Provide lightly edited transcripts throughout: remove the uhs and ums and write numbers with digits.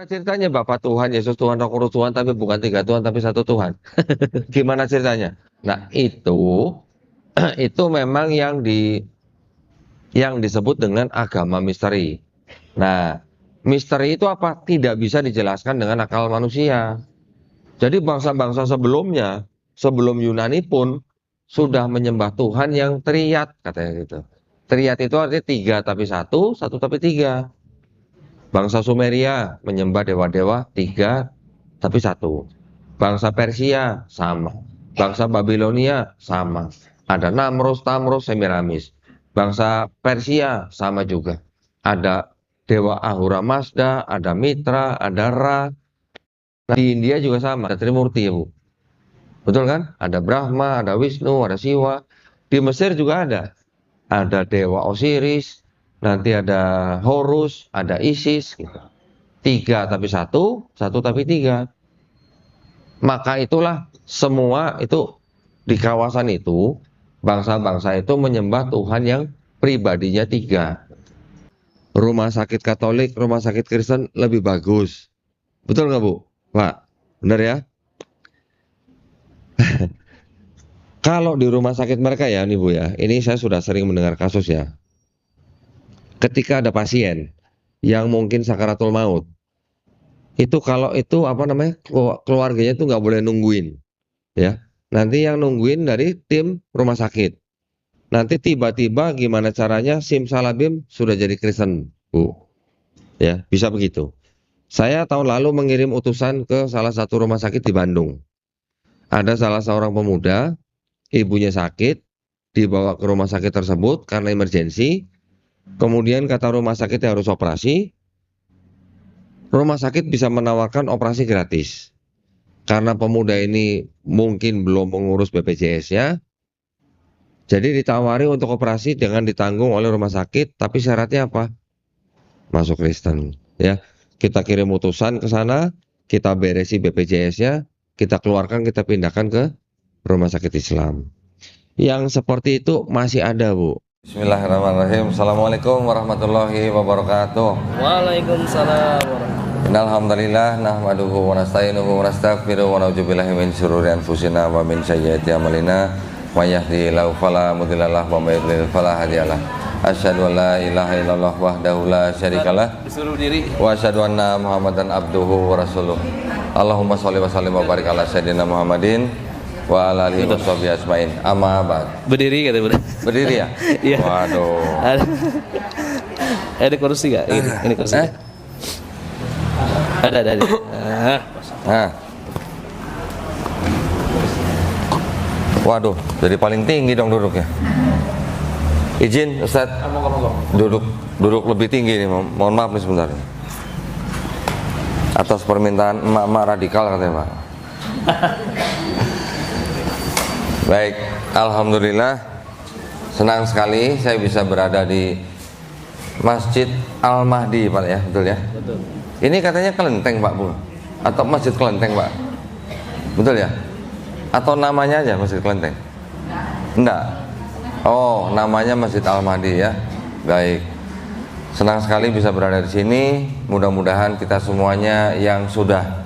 Gimana ceritanya Bapak Tuhan, Yesus Tuhan, Roh Kudus Tuhan, tapi bukan tiga Tuhan, tapi satu Tuhan? Gimana ceritanya? Nah, itu itu memang yang disebut dengan agama misteri. Nah, misteri itu apa? Tidak bisa dijelaskan dengan akal manusia. Jadi bangsa-bangsa sebelumnya, sebelum Yunani pun sudah menyembah Tuhan yang triad, katanya gitu. Triad itu artinya tiga tapi satu, satu tapi tiga. Bangsa Sumeria menyembah dewa-dewa tiga tapi satu. Bangsa Persia sama. Bangsa Babilonia sama. Ada Namrus, Tamrus, Semiramis. Bangsa Persia sama juga. Ada dewa Ahura Mazda, ada Mitra, ada Ra. Nah, di India juga sama, ada Trimurti ya Bu. Betul kan? Ada Brahma, ada Wisnu, ada Siwa. Di Mesir juga ada. Ada dewa Osiris, nanti ada Horus, ada Isis gitu. Tiga tapi satu, satu tapi tiga. Maka itulah semua itu di kawasan itu, bangsa-bangsa itu menyembah Tuhan yang pribadinya tiga. Rumah sakit Katolik, rumah sakit Kristen lebih bagus. Betul nggak Bu? Pak, benar ya? Kalau di rumah sakit mereka ya nih Bu ya, ini saya sudah sering mendengar kasus ya. Ketika ada pasien yang mungkin sakaratul maut, itu kalau itu apa namanya, keluarganya itu nggak boleh nungguin ya. Nanti yang nungguin dari tim rumah sakit. Nanti tiba-tiba gimana caranya simsalabim sudah jadi Kristen Bu, ya bisa begitu. Saya tahun lalu mengirim utusan ke salah satu rumah sakit di Bandung. Ada salah seorang pemuda, ibunya sakit, dibawa ke rumah sakit tersebut karena emergensi. Kemudian kata rumah sakitnya harus operasi. Rumah sakit bisa menawarkan operasi gratis. Karena pemuda ini mungkin belum mengurus BPJS-nya, jadi ditawari untuk operasi dengan ditanggung oleh rumah sakit, tapi syaratnya apa? Masuk Kristen. Ya, kita kirim utusan ke sana, kita beresi BPJS-nya, kita keluarkan, kita pindahkan ke rumah sakit Islam. Yang seperti itu masih ada Bu. Bismillahirrahmanirrahim. Assalamualaikum warahmatullahi wabarakatuh. Waalaikumsalam warahmatullahi. Alhamdulillah nahmaduhu wa nasta'inuhu wa nastaghfiruh wa na'udzubillahi min syururi anfusina wa min sayyiati a'malina may yahdihillahu fala mudhillalah wa may yudlil fala hadiyalah. Asyhadu an la ilaha illallah wahdahu la syarikalah Disuruh diri. wa asyhadu anna Muhammadan abduhu wa rasuluh. Allahumma sholli wa sallim wa barik ala sayyidina Muhammadin wa ala alihi washabihi ajmain. Amma ba'd. Berdiri kata bro. Berdiri ya? Iya. Waduh. Ada kursi gak? Ini kursi. Ada. Nah. Waduh, jadi paling tinggi dong duduknya. Izin Ustaz. Duduk lebih tinggi nih, mohon maaf nih sebentar. Atas permintaan emak-emak radikal katanya Pak. Baik, alhamdulillah senang sekali saya bisa berada di Masjid Al-Mahdi Pak ya, betul ya? Betul. Ini katanya kelenteng Pak Bu, atau Masjid Kelenteng Pak? Betul ya? Atau namanya aja Masjid Kelenteng? Enggak. Oh, namanya Masjid Al-Mahdi ya. Baik. Senang sekali bisa berada di sini. Mudah-mudahan kita semuanya yang sudah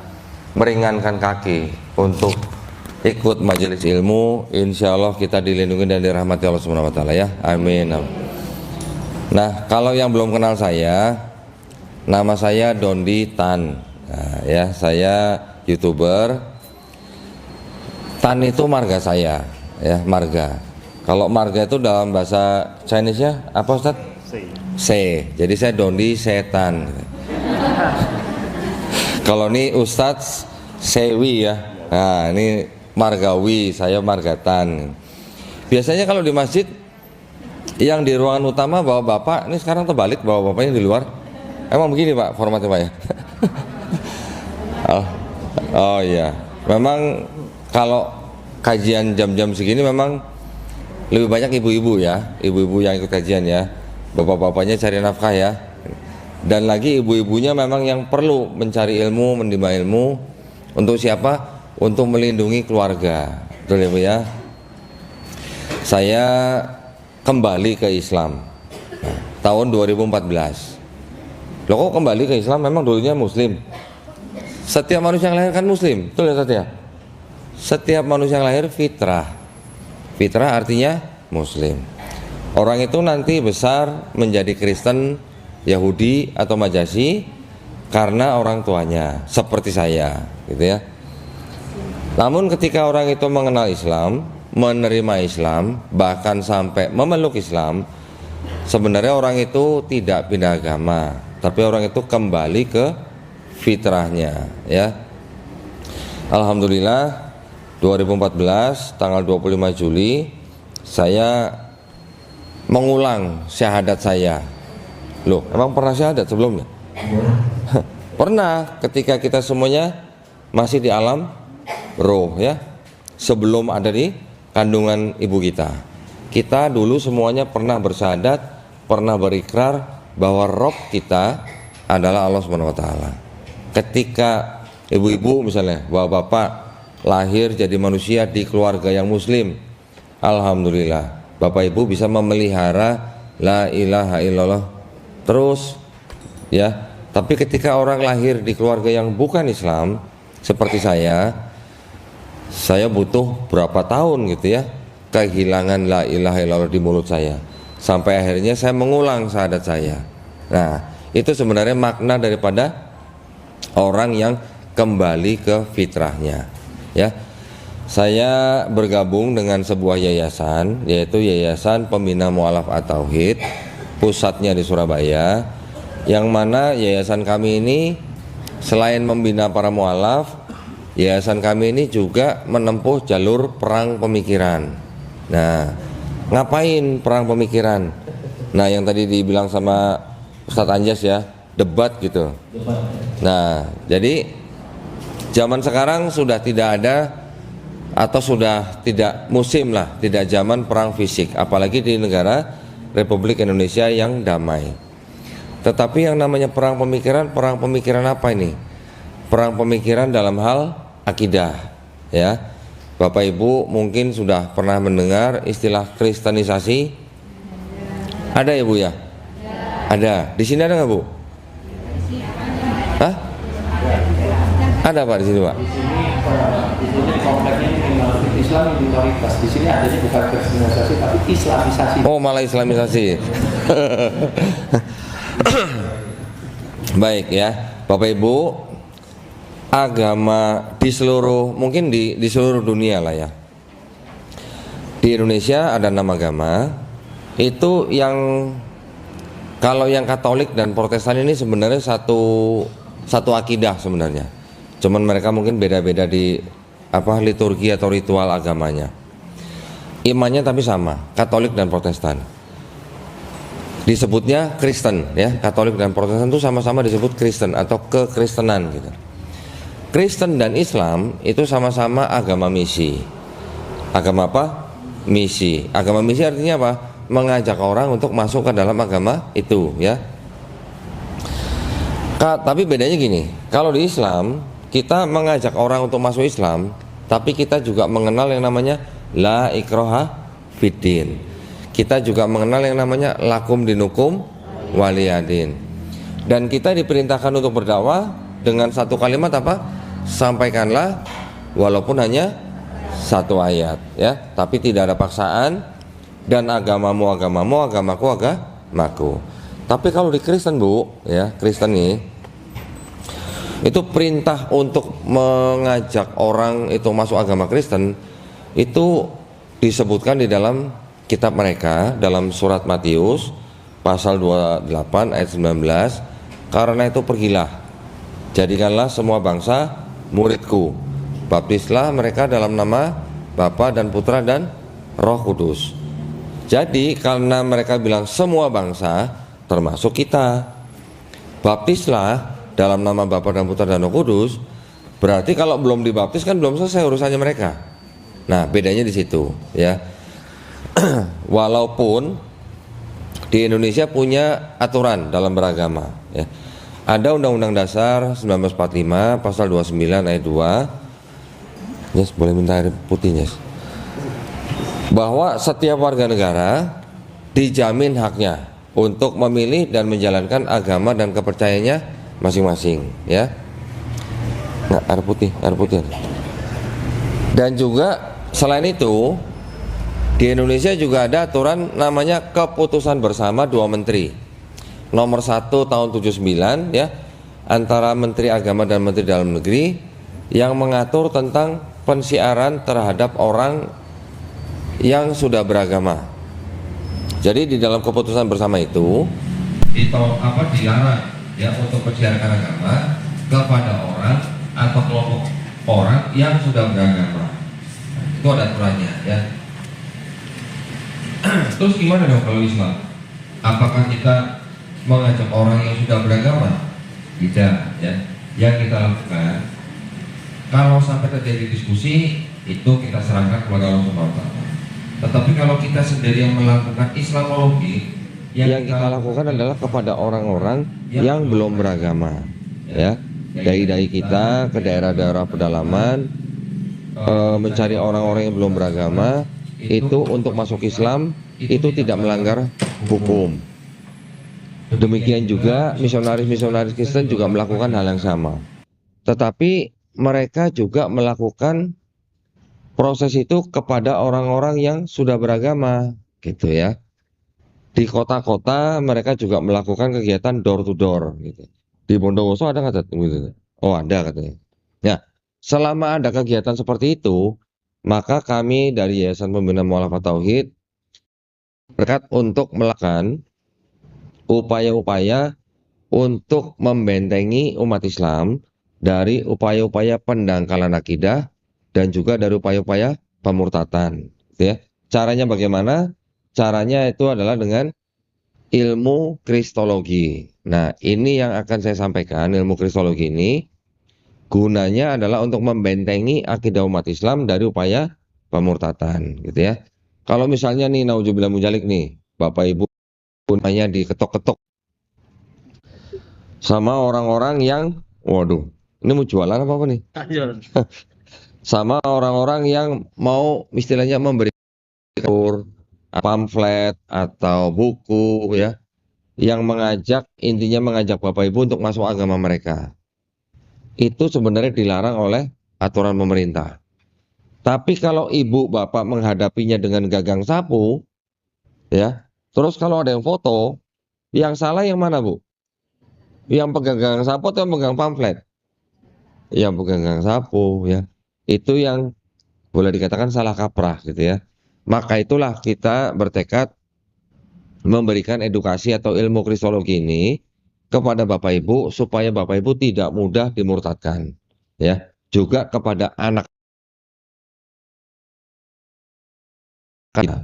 meringankan kaki untuk ikut majelis ilmu, insya Allah kita dilindungi dan dirahmati Allah Subhanahu wa taala ya. Amin. Nah, kalau yang belum kenal saya, nama saya Dondi Tan. Nah, ya, saya YouTuber. Tan itu marga saya, ya, marga. Kalau marga itu dalam bahasa Chinese-nya apa Ustaz? Se. Jadi saya Dondi Setan. Kalau ini Ustadz Sewi ya. Nah, ini margawi, saya margatan. Biasanya kalau di masjid yang di ruangan utama bawa bapak, ini sekarang terbalik bawa bapaknya di luar. Emang begini Pak formatnya Pak ya? Oh iya, memang kalau kajian jam-jam segini memang lebih banyak ibu-ibu ya, ibu-ibu yang ikut kajian ya. Bapak-bapaknya cari nafkah ya. Dan lagi ibu-ibunya memang yang perlu mencari ilmu, menimba ilmu. Untuk siapa? Untuk melindungi keluarga. Betul ya Bu ya? Saya kembali ke Islam tahun 2014. Loh kok kembali ke Islam? Memang dulunya Muslim. Setiap manusia yang lahir kan Muslim, betul ya Satya? Setiap manusia yang lahir fitrah. Fitrah artinya Muslim. Orang itu nanti besar menjadi Kristen, Yahudi atau Majasi karena orang tuanya, seperti saya, gitu ya. Namun ketika orang itu mengenal Islam, menerima Islam, bahkan sampai memeluk Islam, sebenarnya orang itu tidak pindah agama, tapi orang itu kembali ke fitrahnya, ya. Alhamdulillah 2014 tanggal 25 Juli saya mengulang syahadat saya. Loh, emang pernah syahadat sebelumnya? Pernah, ketika kita semuanya masih di alam roh, ya. Sebelum ada di kandungan ibu kita. Kita dulu semuanya pernah bersyahadat, pernah berikrar bahwa Rob kita adalah Allah Subhanahu wa taala. Ketika ibu-ibu misalnya, bapak-bapak lahir jadi manusia di keluarga yang muslim, alhamdulillah, bapak ibu bisa memelihara la ilaha illallah terus, ya. Tapi ketika orang lahir di keluarga yang bukan Islam seperti saya butuh berapa tahun gitu ya, kehilangan la ilaha illallah di mulut saya, sampai akhirnya saya mengulang syahadat saya. Nah, itu sebenarnya makna daripada orang yang kembali ke fitrahnya, ya. Saya bergabung dengan sebuah yayasan, yaitu Yayasan Pembina Mu'alaf At-Tauhid, pusatnya di Surabaya, yang mana yayasan kami ini selain membina para mu'alaf, yayasan kami ini juga menempuh jalur perang pemikiran. Nah, ngapain perang pemikiran? Nah, yang tadi dibilang sama Ustadz Anjas ya, debat gitu. Nah, jadi zaman sekarang sudah tidak ada, atau sudah tidak musim lah, tidak zaman perang fisik, apalagi di negara Republik Indonesia yang damai. Tetapi yang namanya perang pemikiran apa ini? Perang pemikiran dalam hal akidah, ya. Bapak Ibu mungkin sudah pernah mendengar istilah kristenisasi. Ada ya Bu ya? Ada. Di sini ada nggak Bu? Hah? Ada Pak di sini Pak? Di sini kompleknya ini Islam minoritas. Di sini adanya bukan kristenisasi tapi islamisasi. Oh, malah islamisasi. Baik ya, Bapak Ibu, agama di seluruh, mungkin di seluruh dunia lah ya. Di Indonesia ada 6 agama. Itu yang, kalau yang Katolik dan Protestan ini sebenarnya satu akidah sebenarnya. Cuman mereka mungkin beda-beda di liturgi atau ritual agamanya. Imannya tapi sama, Katolik dan Protestan. Disebutnya Kristen ya, Katolik dan Protestan itu sama-sama disebut Kristen atau kekristenan gitu. Kristen dan Islam itu sama-sama agama misi. Agama apa? Misi. Agama misi artinya apa? Mengajak orang untuk masuk ke dalam agama itu ya. Tapi bedanya gini, kalau di Islam kita mengajak orang untuk masuk Islam, tapi kita juga mengenal yang namanya la ikraha fiddin. Kita juga mengenal yang namanya lakum dinukum waliyadin. Dan kita diperintahkan untuk berdakwah dengan satu kalimat apa? Sampaikanlah walaupun hanya satu ayat ya, tapi tidak ada paksaan. Dan agamamu agamamu, agamaku agamaku. Tapi kalau di Kristen Bu ya, Kristen nih, itu perintah untuk mengajak orang itu masuk agama Kristen itu disebutkan di dalam kitab mereka, dalam surat Matius pasal 28 ayat 19. Karena itu pergilah, jadikanlah semua bangsa muridku, baptislah mereka dalam nama Bapa dan Putra dan Roh Kudus. Jadi karena mereka bilang semua bangsa termasuk kita, baptislah dalam nama Bapa dan Putra dan Roh Kudus, berarti kalau belum dibaptis kan belum selesai urusannya mereka. Nah, bedanya di situ ya. Walaupun di Indonesia punya aturan dalam beragama ya. Ada Undang-Undang Dasar 1945 pasal 29 ayat 2. Yes, boleh minta air putih, yes. Bahwa setiap warga negara dijamin haknya untuk memilih dan menjalankan agama dan kepercayaannya masing-masing, ya. Nah, air putih. Dan juga selain itu, di Indonesia juga ada aturan namanya keputusan bersama dua menteri. Nomor 1 tahun 79, ya, antara Menteri Agama dan Menteri Dalam Negeri yang mengatur tentang pensiaran terhadap orang yang sudah beragama. Jadi di dalam keputusan bersama itu dilarang, ya, untuk pensiarkan agama kepada orang atau kelompok orang yang sudah beragama. Itu ada aturannya, ya. Terus gimana dong kalau Islam? Apakah kita mengajak orang yang sudah beragama? Tidak, ya. Yang kita lakukan, kalau sampai terjadi diskusi, itu kita serahkan kepada Allah Subhanahu wa Ta'ala. Tetapi kalau kita sendiri yang melakukan Islamologi, yang kita lakukan adalah kepada orang-orang yang belum beragama, ya. Dai-dai kita ke daerah-daerah pedalaman, mencari orang-orang yang belum beragama, itu untuk masuk Islam, itu tidak melanggar hukum. Demikian juga misionaris-misionaris Kristen juga melakukan hal yang sama. Tetapi mereka juga melakukan proses itu kepada orang-orang yang sudah beragama, gitu ya. Di kota-kota mereka juga melakukan kegiatan door to door, gitu. Di Bondowoso ada nggak gitu? Oh, ada katanya. Ya, selama ada kegiatan seperti itu, maka kami dari Yayasan Pembina Mu'alafah Tauhid berkat untuk melakukan upaya-upaya untuk membentengi umat Islam dari upaya-upaya pendangkalan akidah dan juga dari upaya-upaya pemurtatan, ya. Caranya bagaimana? Caranya itu adalah dengan ilmu kristologi. Nah, ini yang akan saya sampaikan. Ilmu kristologi ini gunanya adalah untuk membentengi akidah umat Islam dari upaya pemurtatan, gitu ya. Kalau misalnya nih, naudzubillah mujalik nih, Bapak Ibu hanya diketok-ketok sama orang-orang yang, waduh, ini mau jualan apa nih? Sama orang-orang yang mau istilahnya memberi pamflet atau buku, ya, yang intinya mengajak Bapak Ibu untuk masuk agama mereka. Itu sebenarnya dilarang oleh aturan pemerintah. Tapi kalau ibu bapak menghadapinya dengan gagang sapu, ya, terus kalau ada yang foto, yang salah yang mana, Bu? Yang pegang gagang sapu atau yang pegang pamflet? Yang pegang gagang sapu, ya. Itu yang boleh dikatakan salah kaprah, gitu ya. Maka itulah kita bertekad memberikan edukasi atau ilmu kristologi ini kepada Bapak Ibu supaya Bapak Ibu tidak mudah dimurtadkan, ya. Juga kepada anak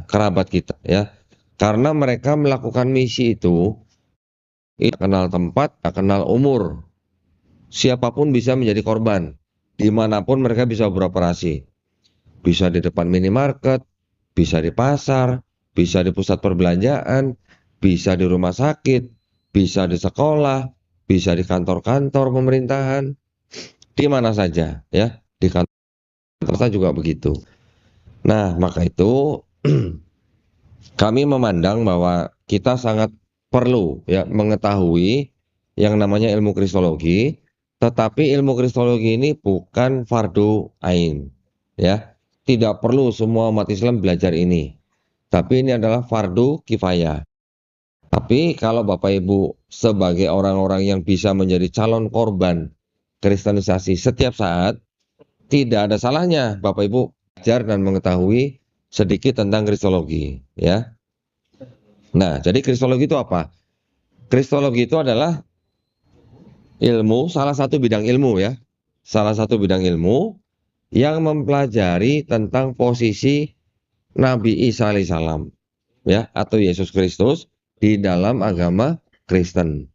kerabat kita, ya. Karena mereka melakukan misi itu kenal tempat, kenal umur. Siapapun bisa menjadi korban, dimanapun mereka bisa beroperasi. Bisa di depan minimarket, bisa di pasar, bisa di pusat perbelanjaan, bisa di rumah sakit, bisa di sekolah, bisa di kantor-kantor pemerintahan, di mana saja, ya. Di kantor juga begitu. Nah, maka itu kami memandang bahwa kita sangat perlu, ya, mengetahui yang namanya ilmu kristologi, tetapi ilmu kristologi ini bukan fardu ain, ya. Tidak perlu semua umat Islam belajar ini, tapi ini adalah fardu kifayah. Tapi kalau Bapak Ibu sebagai orang-orang yang bisa menjadi calon korban kristenisasi setiap saat, tidak ada salahnya Bapak Ibu belajar dan mengetahui sedikit tentang kristologi, ya. Nah, jadi kristologi itu apa? Kristologi itu adalah ilmu, salah satu bidang ilmu, ya. Salah satu bidang ilmu yang mempelajari tentang posisi Nabi Isa alaihissalam, ya, atau Yesus Kristus di dalam agama Kristen.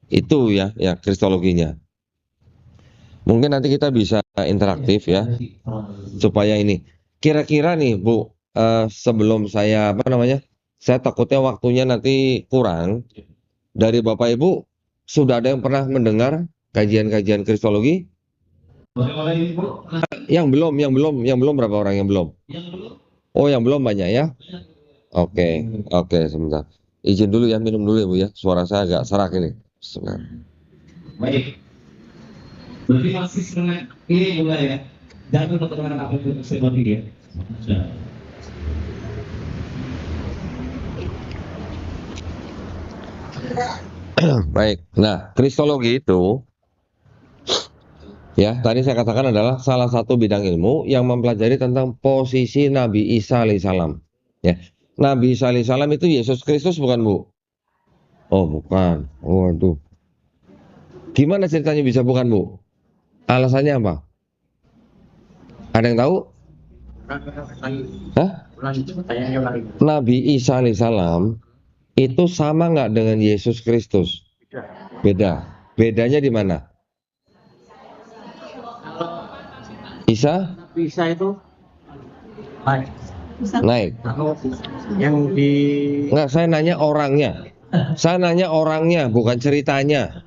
Itu ya kristologinya. Mungkin nanti kita bisa interaktif, ya, supaya ini. Kira-kira nih, Bu, sebelum saya saya takutnya waktunya nanti kurang. Dari Bapak Ibu sudah ada yang pernah mendengar kajian-kajian kristologi? Yang belum berapa orang yang belum? Oh, yang belum banyak, ya? Oke, sebentar. izin dulu ya, minum dulu ya Bu ya. Suara saya agak serak ini. Baik. Berarti masih setengah ini mulai ya. Jangan pertanyaan apa itu saya ya. Baik. Nah, kristologi itu ya, tadi saya katakan adalah salah satu bidang ilmu yang mempelajari tentang posisi Nabi Isa alaihissalam. Ya, Nabi Isa alaihissalam itu Yesus Kristus bukan Bu? Oh bukan. Waduh. Gimana ceritanya bisa bukan Bu? Alasannya apa? Ada yang tahu? Hah? Nabi Isa alaihissalam itu sama nggak dengan Yesus Kristus? Beda. Bedanya di mana? Isa itu naik. naik. Yang di Nggak, saya nanya orangnya. Saya nanya orangnya, bukan ceritanya.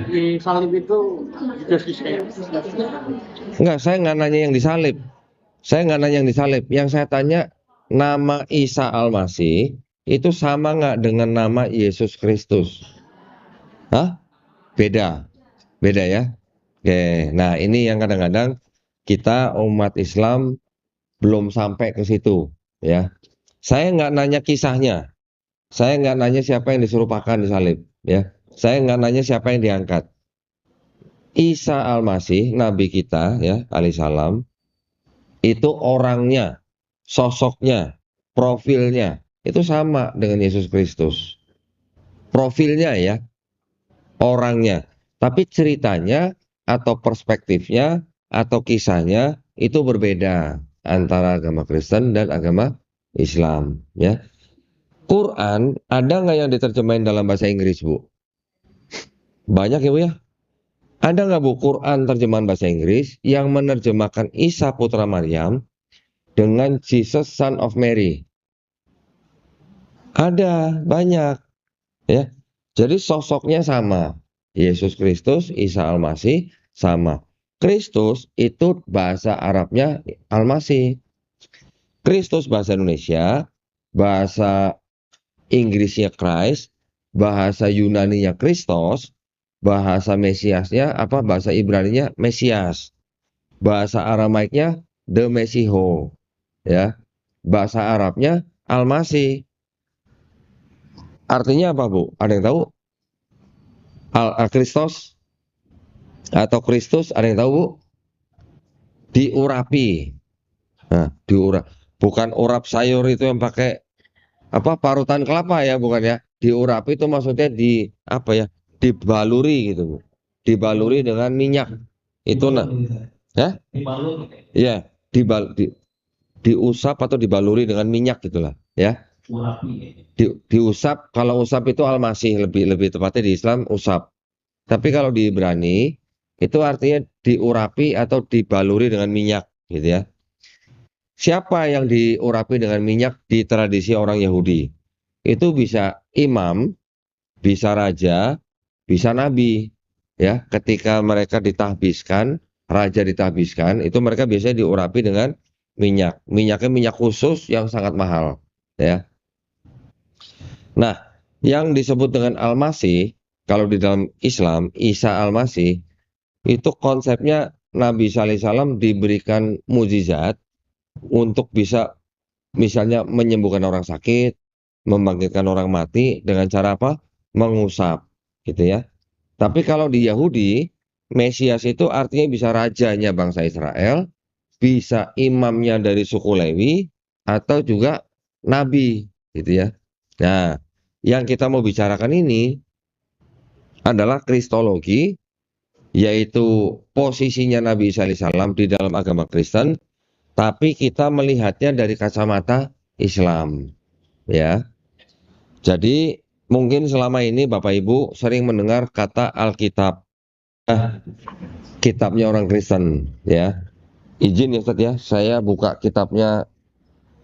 di salib itu Yesus saya. Enggak, saya nggak nanya yang disalib. Saya nggak nanya yang disalib. Yang saya tanya, nama Isa Al-Masih itu sama nggak dengan nama Yesus Kristus? Hah? Beda. Beda ya? Oke, nah ini yang kadang-kadang kita umat Islam belum sampai ke situ ya. Saya nggak nanya kisahnya. Saya nggak nanya siapa yang diserupakan disalib ya. Saya nggak nanya siapa yang diangkat. Isa Al-Masih, Nabi kita ya, alaihissalam, itu orangnya, sosoknya, profilnya itu sama dengan Yesus Kristus. Profilnya ya, orangnya. Tapi ceritanya atau perspektifnya atau kisahnya itu berbeda antara agama Kristen dan agama Islam ya. Quran ada nggak yang diterjemahin dalam bahasa Inggris Bu? Banyak ya Bu ya. Ada nggak Bu Quran terjemahan bahasa Inggris yang menerjemahkan Isa putra Maryam dengan Jesus son of Mary? Ada, banyak ya. Jadi sosoknya sama. Yesus Kristus, Isa Al-Masih sama. Kristus itu bahasa Arabnya Al-Masih. Kristus bahasa Indonesia, bahasa Inggrisnya Christ, bahasa Yunaninya Kristos, bahasa Mesiasnya apa? Bahasa Ibraninya Mesias. Bahasa Aramaiknya The Mesiho. Ya. Bahasa Arabnya Al-Masih. Artinya apa Bu? Ada yang tahu? Kristos atau Kristus, ada yang tahu Bu? Diurapi. Nah, diurap. Bukan urap sayur itu yang pakai apa parutan kelapa ya, bukan ya? Diurapi itu maksudnya di apa ya? Dibaluri gitu Bu. Dibaluri dengan minyak. Itu nah. Ya? Iya, diusap atau dibaluri dengan minyak gitulah, ya. Diusap, kalau usap itu Al-Masih, lebih tepatnya di Islam usap. Tapi kalau di Ibrani itu artinya diurapi atau dibaluri dengan minyak gitu ya. Siapa yang diurapi dengan minyak di tradisi orang Yahudi? Itu bisa imam, bisa raja, bisa nabi ya. Ketika mereka ditahbiskan, raja ditahbiskan, itu mereka biasanya diurapi dengan minyak. Minyaknya minyak khusus yang sangat mahal ya. Nah, yang disebut dengan Al-Masih, kalau di dalam Islam, Isa Al-Masih, itu konsepnya Nabi SAW diberikan mukjizat untuk bisa misalnya menyembuhkan orang sakit, membangkitkan orang mati dengan cara apa? Mengusap, gitu ya. Tapi kalau di Yahudi, Mesias itu artinya bisa rajanya bangsa Israel, bisa imamnya dari suku Lewi, atau juga nabi, gitu ya. Nah, yang kita mau bicarakan ini adalah kristologi, yaitu posisinya Nabi Isa alaihissalam di dalam agama Kristen, tapi kita melihatnya dari kacamata Islam, ya. Jadi mungkin selama ini Bapak Ibu sering mendengar kata Alkitab, kitabnya orang Kristen, ya. Izin ya Ustaz ya, saya buka kitabnya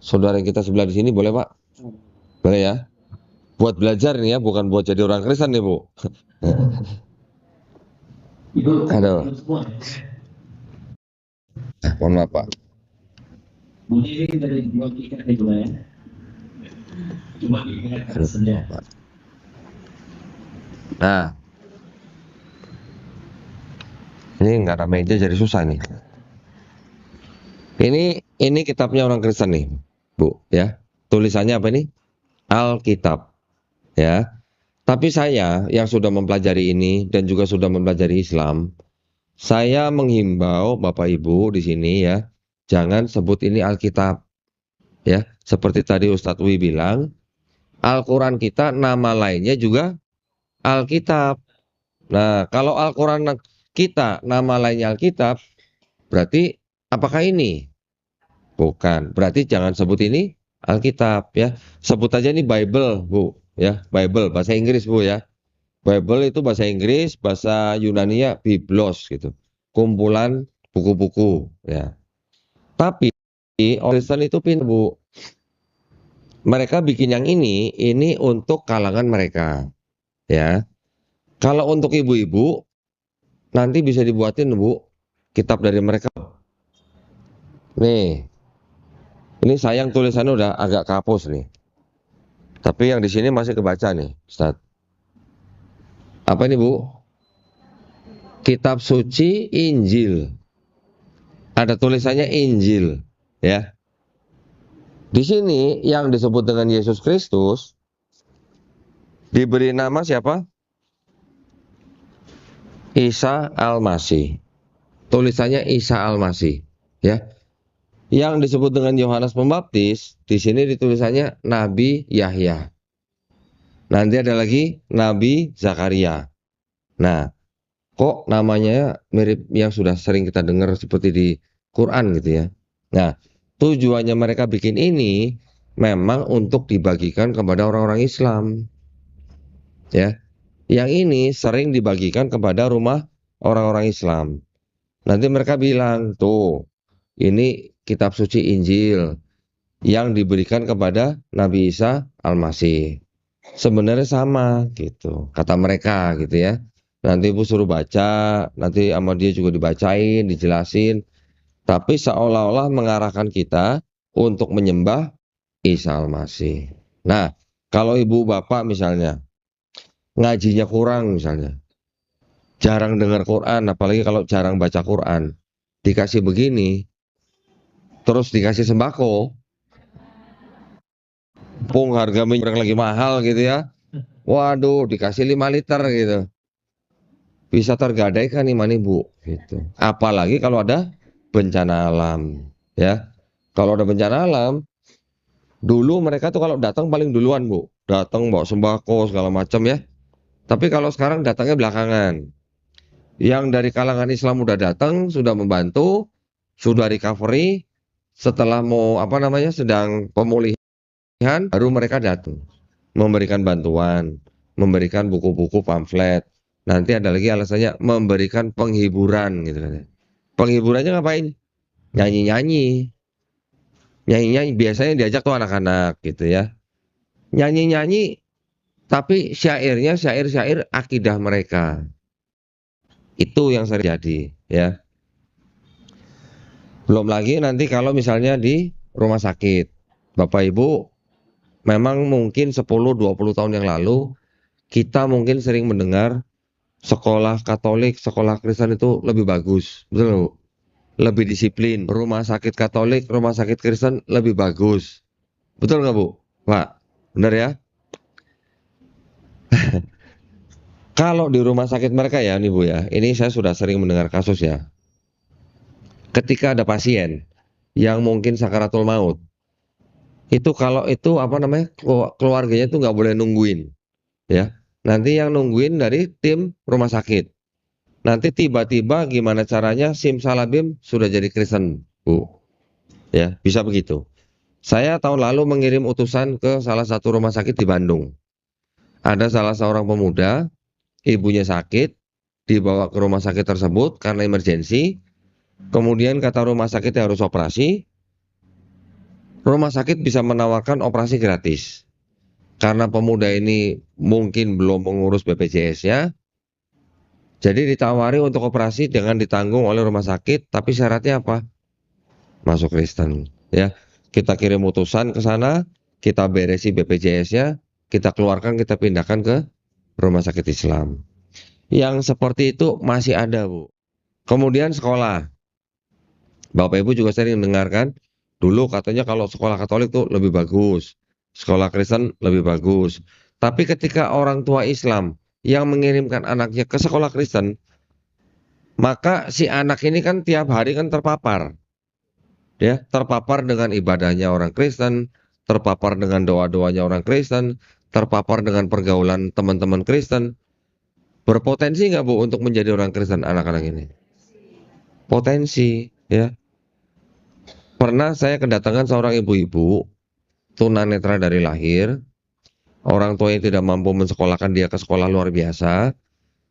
saudara kita sebelah di sini, boleh Pak? Boleh ya? Buat belajar nih ya, bukan buat jadi orang Kristen nih Bu. Aduh. Mohon maaf Pak. Cuma diingat alasannya. Nah, ini nggak ada meja jadi susah nih. Ini kitabnya orang Kristen nih, Bu, ya. Tulisannya apa ini? Alkitab, ya. Tapi saya yang sudah mempelajari ini dan juga sudah mempelajari Islam, saya menghimbau Bapak Ibu di sini ya, jangan sebut ini Alkitab, ya. Seperti tadi Ustadz Wi bilang, Al-Quran kita nama lainnya juga Alkitab. Nah, kalau Al-Quran kita nama lainnya Alkitab, berarti apakah ini? Bukan. Berarti jangan sebut ini Alkitab ya. Sebut aja ini Bible, Bu, ya. Bible bahasa Inggris, Bu ya. Bible itu bahasa Inggris, bahasa Yunani-nya Biblos gitu. Kumpulan buku-buku ya. Tapi orang Kristen itu pintar, Bu. Mereka bikin yang ini untuk kalangan mereka. Ya. Kalau untuk ibu-ibu nanti bisa dibuatin, Bu, kitab dari mereka. Nih. Ini sayang tulisannya udah agak kapus nih. Tapi yang di sini masih kebaca nih, Ustaz. Apa ini, Bu? Kitab suci Injil. Ada tulisannya Injil, ya. Di sini yang disebut dengan Yesus Kristus diberi nama siapa? Isa Al-Masih. Tulisannya Isa Al-Masih, ya. Yang disebut dengan Yohanes Pembaptis, di sini ditulisannya Nabi Yahya. Nanti ada lagi Nabi Zakaria. Nah, kok namanya mirip yang sudah sering kita dengar seperti di Quran gitu ya. Nah, tujuannya mereka bikin ini memang untuk dibagikan kepada orang-orang Islam. Ya. Yang ini sering dibagikan kepada rumah orang-orang Islam. Nanti mereka bilang, tuh, ini kitab suci Injil yang diberikan kepada Nabi Isa Al-Masih. Sebenarnya sama gitu, kata mereka gitu ya. Nanti Ibu suruh baca, nanti sama dia juga dibacain, dijelasin. Tapi seolah-olah mengarahkan kita untuk menyembah Isa Al-Masih. Nah, kalau ibu bapak misalnya ngajinya kurang misalnya, jarang dengar Quran, apalagi kalau jarang baca Quran, dikasih begini, terus dikasih sembako, pung harga minyak lagi mahal gitu ya, waduh dikasih 5 liter gitu, bisa tergadaikan iman ibu gitu. Apalagi kalau ada bencana alam ya. Kalau ada bencana alam, dulu mereka tuh kalau datang paling duluan, Bu, datang bawa sembako segala macam ya. Tapi kalau sekarang datangnya belakangan. Yang dari kalangan Islam udah datang, sudah membantu, sudah recovery, setelah mau sedang pemulihan, baru mereka datang memberikan bantuan, memberikan buku-buku pamflet. Nanti ada lagi alasannya memberikan penghiburan gitu kan. Penghiburannya ngapain? Nyanyi-nyanyi. Nyanyi-nyanyi biasanya diajak tuh anak-anak gitu ya. Nyanyi-nyanyi tapi syairnya syair-syair akidah mereka. Itu yang sering jadi ya. Belum lagi nanti kalau misalnya di rumah sakit, Bapak Ibu, memang mungkin 10-20 tahun yang lalu, kita mungkin sering mendengar sekolah Katolik, sekolah Kristen itu lebih bagus. Betul nggak, Bu? Lebih disiplin. Rumah sakit Katolik, rumah sakit Kristen lebih bagus. Betul nggak, Bu? Pak, benar ya? Kalau di rumah sakit mereka ya, nih Bu ya, ini saya sudah sering mendengar kasus ya. Ketika ada pasien yang mungkin sakaratul maut, itu kalau itu keluarganya itu nggak boleh nungguin, ya. Nanti yang nungguin dari tim rumah sakit. Nanti tiba-tiba gimana caranya simsalabim sudah jadi Kristen, Bu. Ya, bisa begitu. Saya tahun lalu mengirim utusan ke salah satu rumah sakit di Bandung. Ada salah seorang pemuda, ibunya sakit, dibawa ke rumah sakit tersebut karena emergensi. Kemudian kata rumah sakit harus operasi. Rumah sakit bisa menawarkan operasi gratis. Karena pemuda ini mungkin belum mengurus BPJS-nya. Jadi ditawari untuk operasi dengan ditanggung oleh rumah sakit, tapi syaratnya apa? Masuk Kristen, ya. Kita kirim utusan ke sana, kita beresi BPJS-nya, kita keluarkan, kita pindahkan ke rumah sakit Islam. Yang seperti itu masih ada, Bu. Kemudian sekolah. Bapak Ibu juga sering mendengarkan, dulu katanya kalau sekolah Katolik tuh lebih bagus, sekolah Kristen lebih bagus. Tapi ketika orang tua Islam yang mengirimkan anaknya ke sekolah Kristen, maka si anak ini kan tiap hari kan terpapar. Ya, terpapar dengan ibadahnya orang Kristen, terpapar dengan doa-doanya orang Kristen, terpapar dengan pergaulan teman-teman Kristen. Berpotensi nggak, Bu, untuk menjadi orang Kristen anak-anak ini? Potensi, ya. Pernah saya kedatangan seorang ibu-ibu tunanetra dari lahir, orang tuanya tidak mampu mensekolahkan dia ke sekolah luar biasa.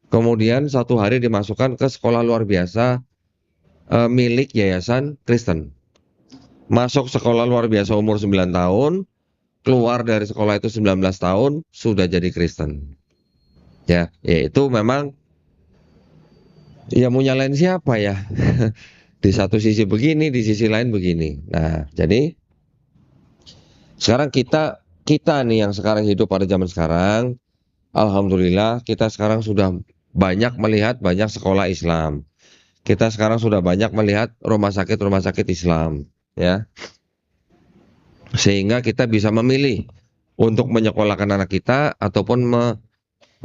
Kemudian satu hari dimasukkan ke sekolah luar biasa milik yayasan Kristen. Masuk sekolah luar biasa umur 9 tahun, keluar dari sekolah itu 19 tahun, sudah jadi Kristen. Ya, itu memang, ya mau nyalain siapa ya? Di satu sisi begini, di sisi lain begini. Nah, jadi sekarang kita nih yang sekarang hidup pada zaman sekarang, alhamdulillah kita sekarang sudah banyak melihat banyak sekolah Islam. Kita sekarang sudah banyak melihat rumah sakit Islam, ya. Sehingga kita bisa memilih untuk menyekolahkan anak kita ataupun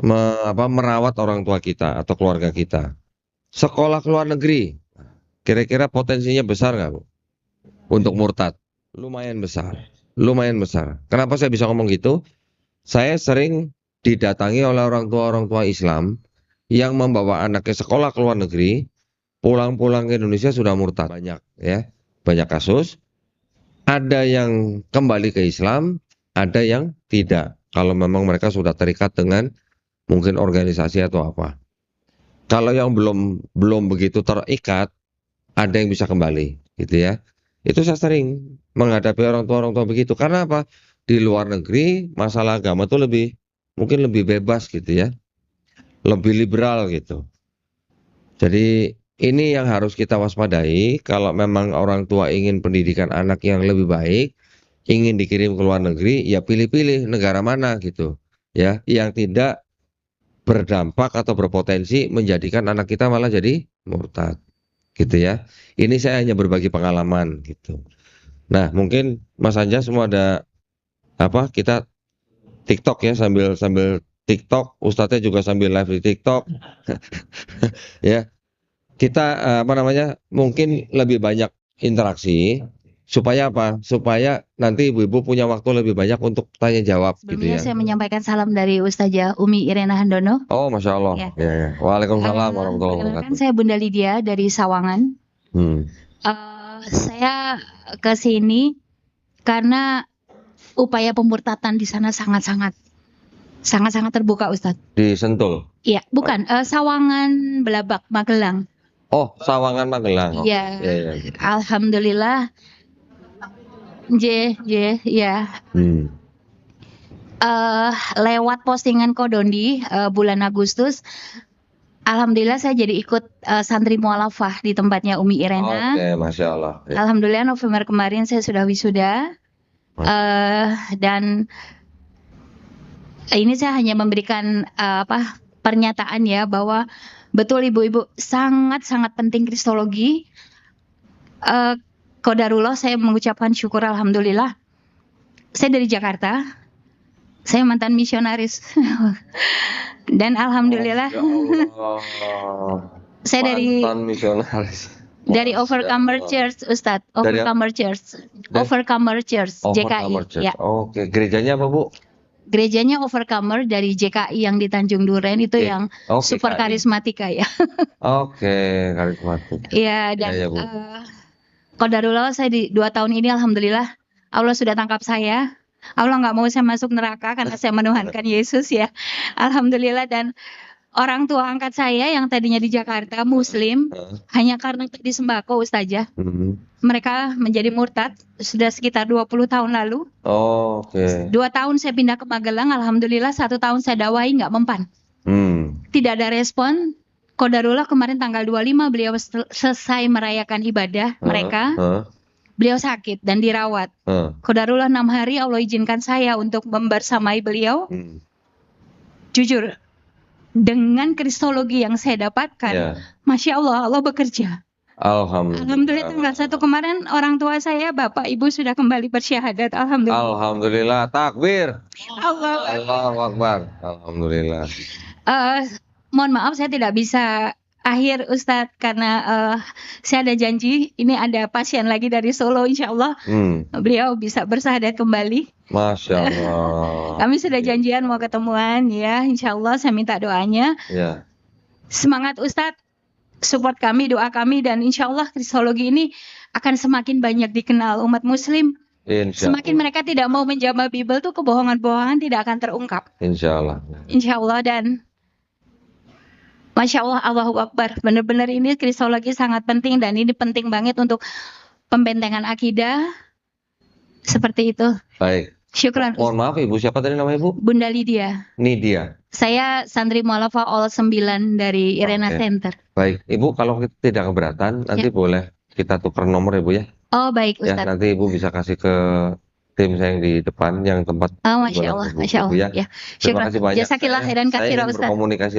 merawat orang tua kita atau keluarga kita. Sekolah ke luar negeri, kira-kira potensinya besar nggak, Bu? Untuk murtad? Lumayan besar, lumayan besar. Kenapa saya bisa ngomong gitu? Saya sering didatangi oleh orang tua Islam yang membawa anaknya sekolah ke luar negeri, pulang-pulang ke Indonesia sudah murtad. Banyak, ya, banyak kasus. Ada yang kembali ke Islam, ada yang tidak. Kalau memang mereka sudah terikat dengan mungkin organisasi atau apa. Kalau yang belum begitu terikat, ada yang bisa kembali, gitu ya. Itu saya sering menghadapi orang tua begitu. Karena apa? Di luar negeri masalah agama itu mungkin lebih bebas gitu ya, lebih liberal gitu. Jadi ini yang harus kita waspadai. Kalau memang orang tua ingin pendidikan anak yang lebih baik, ingin dikirim ke luar negeri, ya pilih-pilih negara mana gitu, ya, yang tidak berdampak atau berpotensi menjadikan anak kita malah jadi murtad, gitu ya. Ini saya hanya berbagi pengalaman gitu. Nah, mungkin Mas Anja semua ada kita TikTok ya, sambil TikTok, Ustadznya juga sambil live di TikTok. Ya, kita mungkin lebih banyak interaksi. Supaya apa? Supaya nanti ibu-ibu punya waktu lebih banyak untuk tanya jawab gitu Sebelumnya ya. saya menyampaikan salam dari Ustazah Umi Irena Handono. Oh, Masya Allah. Ya. Ya. Waalaikumsalam warahmatullahi wabarakatuh. Saya Bunda Lydia dari Sawangan. Saya ke sini karena upaya pemurtatan di sana sangat-sangat terbuka, Ustadz. Di Sentul. Iya, bukan Sawangan, Belabak, Magelang. Oh, Sawangan Magelang. Iya. Ya. Alhamdulillah. Ya. Lewat postingan Kodondi bulan Agustus, alhamdulillah saya jadi ikut santri mualafah di tempatnya Umi Irena. Oke, Masya Allah. Ya. Alhamdulillah November kemarin saya sudah wisuda. Dan ini saya hanya memberikan pernyataan ya, bahwa betul ibu-ibu sangat penting kristologi. Qadarullah saya mengucapkan syukur alhamdulillah. Saya dari Jakarta. Saya mantan misionaris. Dan alhamdulillah saya mantan misionaris. Dari Overcomer Church, Ustadz. Overcomer Church. JKI. Church. Ya. Oke, gerejanya apa, Bu? Gerejanya Overcomer dari JKI yang di Tanjung Duren itu yang super karismatika ya. Oke, karismatik. Iya, dan Ya, Bu. Qadarullah saya di 2 tahun ini alhamdulillah Allah sudah tangkap saya. Allah nggak mau saya masuk neraka karena saya menuhankan Yesus ya. Alhamdulillah. Dan orang tua angkat saya yang tadinya di Jakarta Muslim, hanya karena tadi sembako Ustazah, mereka menjadi murtad sudah sekitar 20 tahun lalu. Oke. 2 tahun saya pindah ke Magelang, alhamdulillah 1 tahun saya dakwai nggak mempan. Tidak ada respon. Qadarullah kemarin tanggal 25 beliau selesai merayakan ibadah mereka. beliau sakit dan dirawat. Qadarullah 6 hari Allah izinkan saya untuk membersamai beliau. Jujur, dengan kristologi yang saya dapatkan, Masya Allah, Allah bekerja. Alhamdulillah tanggal 1 kemarin orang tua saya, bapak ibu sudah kembali bersyahadat. Alhamdulillah. Alhamdulillah, takbir. Allah. Allahu Akbar. Alhamdulillah. Mohon maaf saya tidak bisa akhir Ustadz karena saya ada janji. Ini ada pasien lagi dari Solo, insya Allah beliau bisa bersyahadat kembali. Masya Allah. Kami sudah janjian mau ketemuan ya, insya Allah saya minta doanya. Semangat Ustadz, support kami, doa kami, dan insya Allah kristologi ini akan semakin banyak dikenal umat muslim. Semakin mereka tidak mau menjamah Bible tuh kebohongan-bohongan tidak akan terungkap. Insya Allah. Insya Allah. Dan Masya Allah, Allahu Akbar. Benar-benar ini kristologi sangat penting dan ini penting banget untuk pembentengan akidah. Seperti itu. Baik. Syukran. Mohon maaf Ibu, siapa tadi nama Ibu? Bunda Lydia. Nidia. Saya santri mu'alafah all 9 dari Irena Center. Baik, Ibu kalau tidak keberatan nanti boleh kita tukar nomor Ibu ya. Oh baik Ustaz. Nanti Ibu bisa kasih ke tim saya yang di depan yang tempat. Masya Allah, Masya Allah. Ya. Terima kasih banyak. Jasakillah khairan katsira Ustaz. Saya berkomunikasi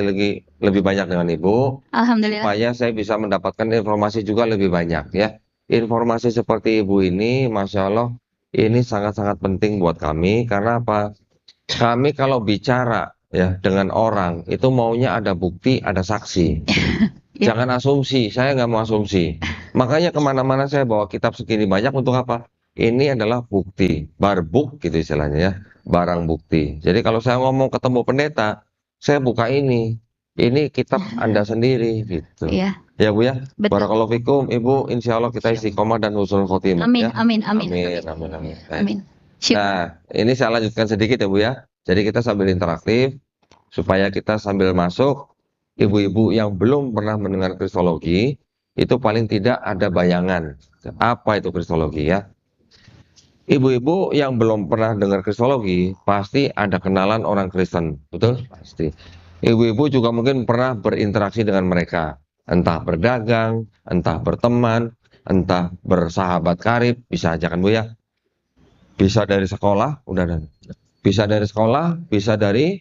lebih banyak dengan Ibu. Alhamdulillah. Supaya saya bisa mendapatkan informasi juga lebih banyak ya. Informasi seperti Ibu ini, Masya Allah, ini sangat-sangat penting buat kami. Karena apa? Kami kalau bicara ya dengan orang itu maunya ada bukti, ada saksi. Jangan asumsi. Saya nggak mau asumsi. Makanya kemana-mana saya bawa kitab segini banyak untuk apa? Ini adalah bukti, barbuk gitu istilahnya ya, barang bukti. Jadi kalau saya ngomong ketemu pendeta, saya buka ini kitab Anda sendiri gitu. Iya. Ya Bu ya. Barakallahu fikum Ibu, insya Allah kita istiqomah dan husnul khotimah. Amin, ya. amin, amin. Amin. Nah, ini saya lanjutkan sedikit ya Bu ya. Jadi kita sambil interaktif supaya kita sambil masuk. Ibu-ibu yang belum pernah mendengar kristologi itu paling tidak ada bayangan apa itu kristologi ya. Ibu-ibu yang belum pernah dengar kristologi pasti ada kenalan orang Kristen, betul? Pasti. Ibu-ibu juga mungkin pernah berinteraksi dengan mereka, entah berdagang, entah berteman, entah bersahabat karib, bisa aja kan Bu ya. Bisa dari sekolah, bisa dari sekolah, bisa dari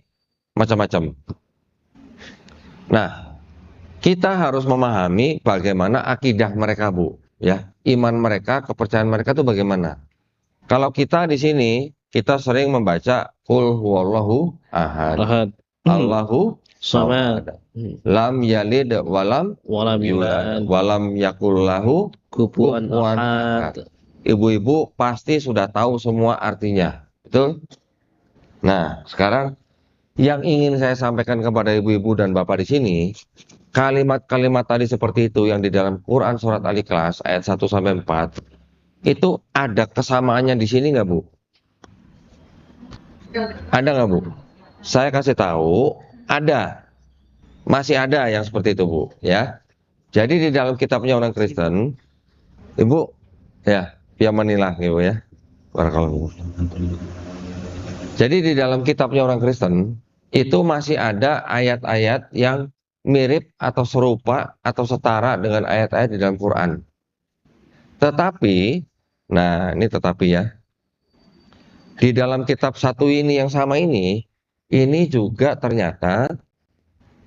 macam-macam. Nah, kita harus memahami bagaimana akidah mereka Bu, ya. Iman mereka, kepercayaan mereka itu bagaimana. Kalau kita di sini, kita sering membaca Qul huwallahu ahad. Allahu samad. Lam yalid walam yulad walam yakul lahu kufuwan ahad. Ibu-ibu pasti sudah tahu semua artinya, betul? Nah, sekarang yang ingin saya sampaikan kepada ibu-ibu dan bapak di sini, kalimat-kalimat tadi seperti itu yang di dalam Quran surat Al-Ikhlas ayat 1 sampai 4 itu ada kesamaannya di sini nggak Bu? Ada nggak Bu? Saya kasih tahu, ada, masih ada yang seperti itu Bu, ya. Jadi di dalam kitabnya orang Kristen, Ibu, ya, Piamanilah Ibu ya. Barakallahu. Jadi di dalam kitabnya orang Kristen itu masih ada ayat-ayat yang mirip atau serupa atau setara dengan ayat-ayat di dalam Quran. Tetapi, nah ini tetapi ya, di dalam kitab satu ini yang sama ini juga ternyata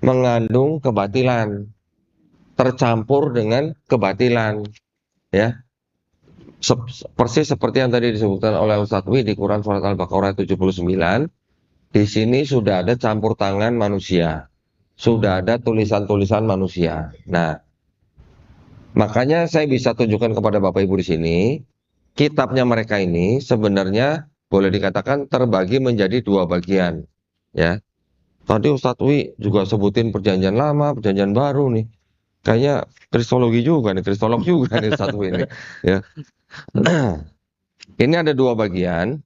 mengandung kebatilan, tercampur dengan kebatilan, ya. Persis seperti yang tadi disebutkan oleh Ustadz Wi di Quran surat Al-Baqarah 79, di sini sudah ada campur tangan manusia, sudah ada tulisan-tulisan manusia. Nah, makanya saya bisa tunjukkan kepada Bapak Ibu di sini, kitabnya mereka ini sebenarnya boleh dikatakan terbagi menjadi 2 bagian, ya. Tadi Ustadz Wi juga sebutin perjanjian lama, perjanjian baru nih. Kayaknya kristologi juga nih, kristolog juga nih Ustadz Wi ini, ya. Ini ada 2 bagian.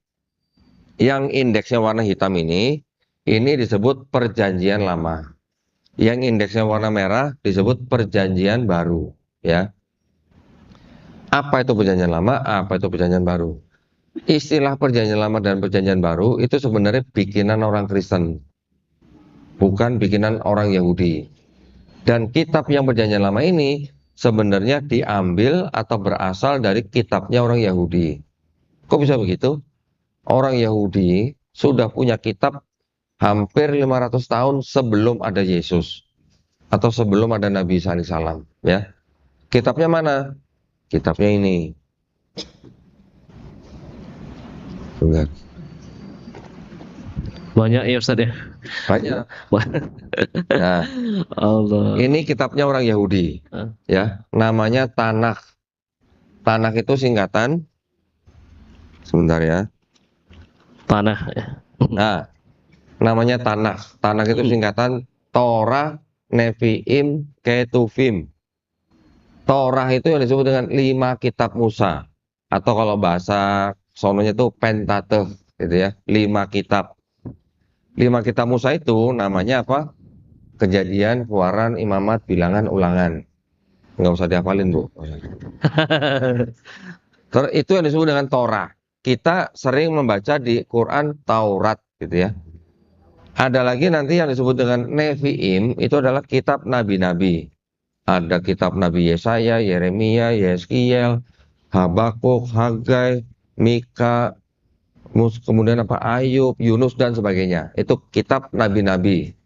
Yang indeksnya warna hitam ini disebut perjanjian lama. Yang indeksnya warna merah disebut perjanjian baru, ya. Apa itu perjanjian lama? Apa itu perjanjian baru? Istilah perjanjian lama dan perjanjian baru itu sebenarnya bikinan orang Kristen, bukan bikinan orang Yahudi. Dan kitab yang perjanjian lama ini sebenarnya diambil atau berasal dari kitabnya orang Yahudi. Kok bisa begitu? Orang Yahudi sudah punya kitab hampir 500 tahun sebelum ada Yesus atau sebelum ada Nabi Isa alaihissalam, ya. Kitabnya mana? Kitabnya ini. Enggak. Banyak ya Ustaz ya. Banyak. Nah, Allah. ini kitabnya orang Yahudi, ya. Namanya Tanakh. Tanakh itu singkatan. Sebentar ya. Tanah ya. Nah, namanya Tanakh. Tanakh itu singkatan Torah, Nevi'im, Ketuvim. Torah itu yang disebut dengan 5 kitab Musa. Atau kalau bahasa sononya itu Pentateuch, gitu ya. 5 kitab. 5 kitab Musa itu namanya apa? Kejadian, Keluaran, Imamat, Bilangan, Ulangan. Nggak usah dihafalin, Bu. Itu yang disebut dengan Torah. Kita sering membaca di Quran Taurat, gitu ya. Ada lagi nanti yang disebut dengan Nevi'im, itu adalah kitab nabi-nabi. Ada kitab Nabi Yesaya, Yeremia, Yeskiel, Habakuk, Hagai, Mika, kemudian apa, Ayub, Yunus dan sebagainya. Itu kitab nabi-nabi.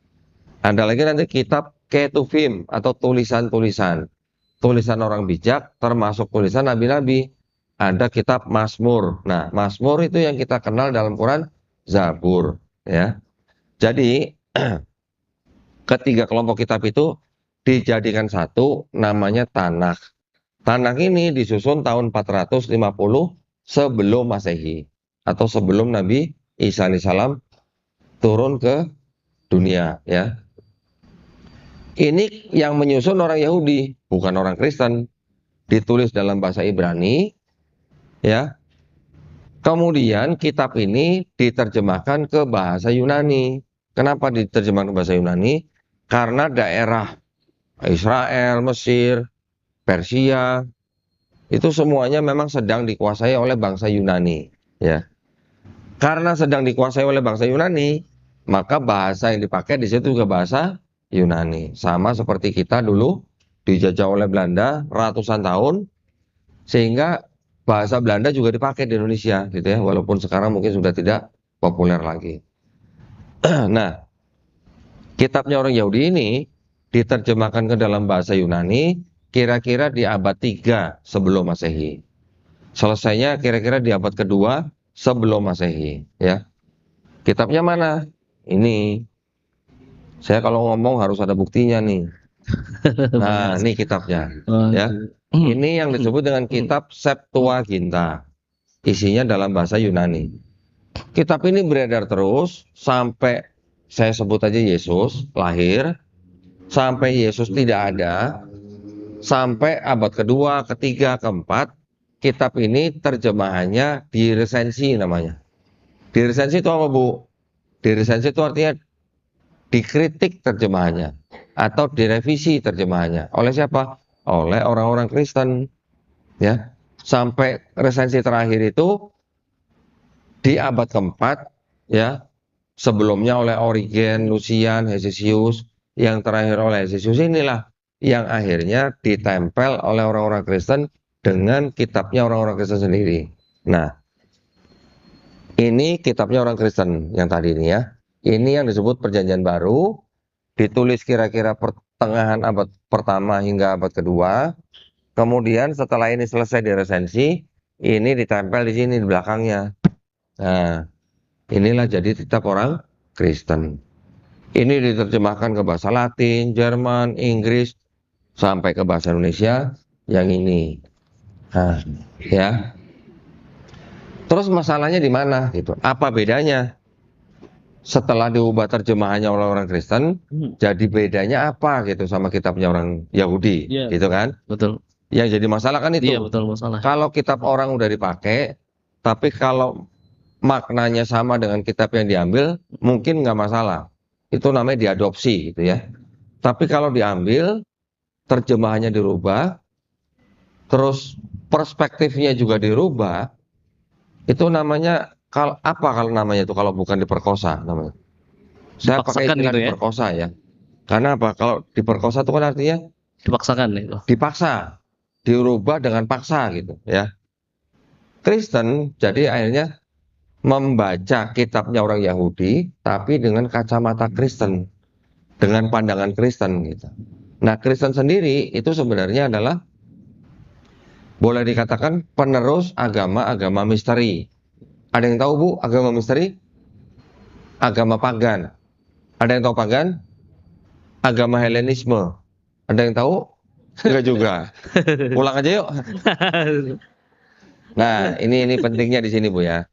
Ada lagi nanti kitab Ketuvim atau tulisan-tulisan. Tulisan orang bijak termasuk tulisan nabi-nabi. Ada kitab Mazmur. Nah, Mazmur itu yang kita kenal dalam Quran Zabur, ya. Jadi ketiga kelompok kitab itu dijadikan satu, namanya Tanakh. Tanakh ini disusun tahun 450 sebelum Masehi atau sebelum Nabi Isa alaihissalam turun ke dunia, ya. Ini yang menyusun orang Yahudi, bukan orang Kristen. Ditulis dalam bahasa Ibrani, ya. Kemudian kitab ini diterjemahkan ke bahasa Yunani. Kenapa diterjemahkan ke bahasa Yunani? Karena daerah Israel, Mesir, Persia, itu semuanya memang sedang dikuasai oleh bangsa Yunani, ya. Karena sedang dikuasai oleh bangsa Yunani, maka bahasa yang dipakai di situ juga bahasa Yunani. Sama seperti kita dulu dijajah oleh Belanda ratusan tahun, sehingga bahasa Belanda juga dipakai di Indonesia, gitu ya. Walaupun sekarang mungkin sudah tidak populer lagi. Nah, kitabnya orang Yahudi ini diterjemahkan ke dalam bahasa Yunani kira-kira di abad 3 sebelum Masehi. Selesainya kira-kira di abad kedua sebelum Masehi, ya. Kitabnya mana? Ini. Saya kalau ngomong harus ada buktinya nih. Nah, ini kitabnya, ya. Ini yang disebut dengan kitab Septuaginta. Isinya dalam bahasa Yunani. Kitab ini beredar terus sampai saya sebut aja Yesus lahir, sampai Yesus tidak ada, sampai abad kedua, ketiga, keempat. Kitab ini terjemahannya diresensi namanya. Diresensi itu apa, Bu? Diresensi itu artinya dikritik terjemahannya atau direvisi terjemahannya. Oleh siapa? Oleh orang-orang Kristen, ya. Sampai resensi terakhir itu di abad keempat, ya. Sebelumnya oleh Origen, Lucian, Hesesius, yang terakhir oleh Hesesius inilah yang akhirnya ditempel oleh orang-orang Kristen dengan kitabnya orang-orang Kristen sendiri. Nah, ini kitabnya orang Kristen yang tadi ini, ya. Ini yang disebut Perjanjian Baru, ditulis kira-kira pertengahan abad pertama hingga abad kedua. Kemudian setelah ini selesai diresensi, ini ditempel di sini di belakangnya. Nah, inilah jadi kitab orang Kristen. Ini diterjemahkan ke bahasa Latin, Jerman, Inggris, sampai ke bahasa Indonesia yang ini. Nah, ya. Terus masalahnya di mana gitu? Apa bedanya? Setelah diubah terjemahannya oleh orang Kristen, jadi bedanya apa gitu sama kitabnya orang Yahudi, gitu kan? Betul. Yang jadi masalah kan itu. Iya, betul masalah. Kalau kitab orang udah dipakai, tapi kalau maknanya sama dengan kitab yang diambil, mungkin nggak masalah. Itu namanya diadopsi, gitu ya. Tapi kalau diambil, terjemahannya dirubah, terus perspektifnya juga dirubah, itu namanya kalau namanya itu kalau bukan diperkosa namanya. Saya pakai istilah gitu ya? diperkosa, ya. Karena apa? Kalau diperkosa itu kan artinya Dipaksakan itu. dipaksa, dirubah dengan paksa gitu ya. Kristen jadi akhirnya membaca kitabnya orang Yahudi tapi dengan kacamata Kristen, dengan pandangan Kristen gitu. Nah, Kristen sendiri itu sebenarnya adalah boleh dikatakan penerus agama-agama misteri. Ada yang tahu Bu agama misteri? Agama pagan. Ada yang tahu pagan? Agama Helenisme. Ada yang tahu? Enggak juga. Ulang aja yuk. Nah, ini pentingnya di sini Bu ya.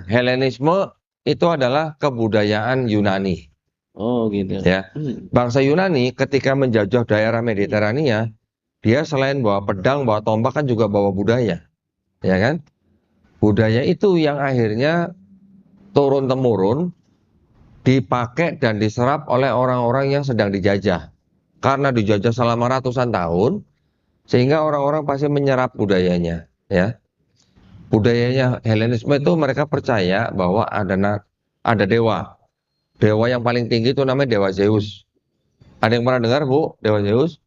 Helenisme itu adalah kebudayaan Yunani. Oh gitu. Ya. Bangsa Yunani ketika menjajah daerah Mediterania, dia selain bawa pedang, bawa tombak kan juga bawa budaya. Ya kan? Budaya itu yang akhirnya turun-temurun dipakai dan diserap oleh orang-orang yang sedang dijajah. Karena dijajah selama ratusan tahun, sehingga orang-orang pasti menyerap budayanya, ya. Budayanya Helenisme itu mereka percaya bahwa ada dewa. Dewa yang paling tinggi itu namanya Dewa Zeus. Ada yang pernah dengar, Bu, Dewa Zeus?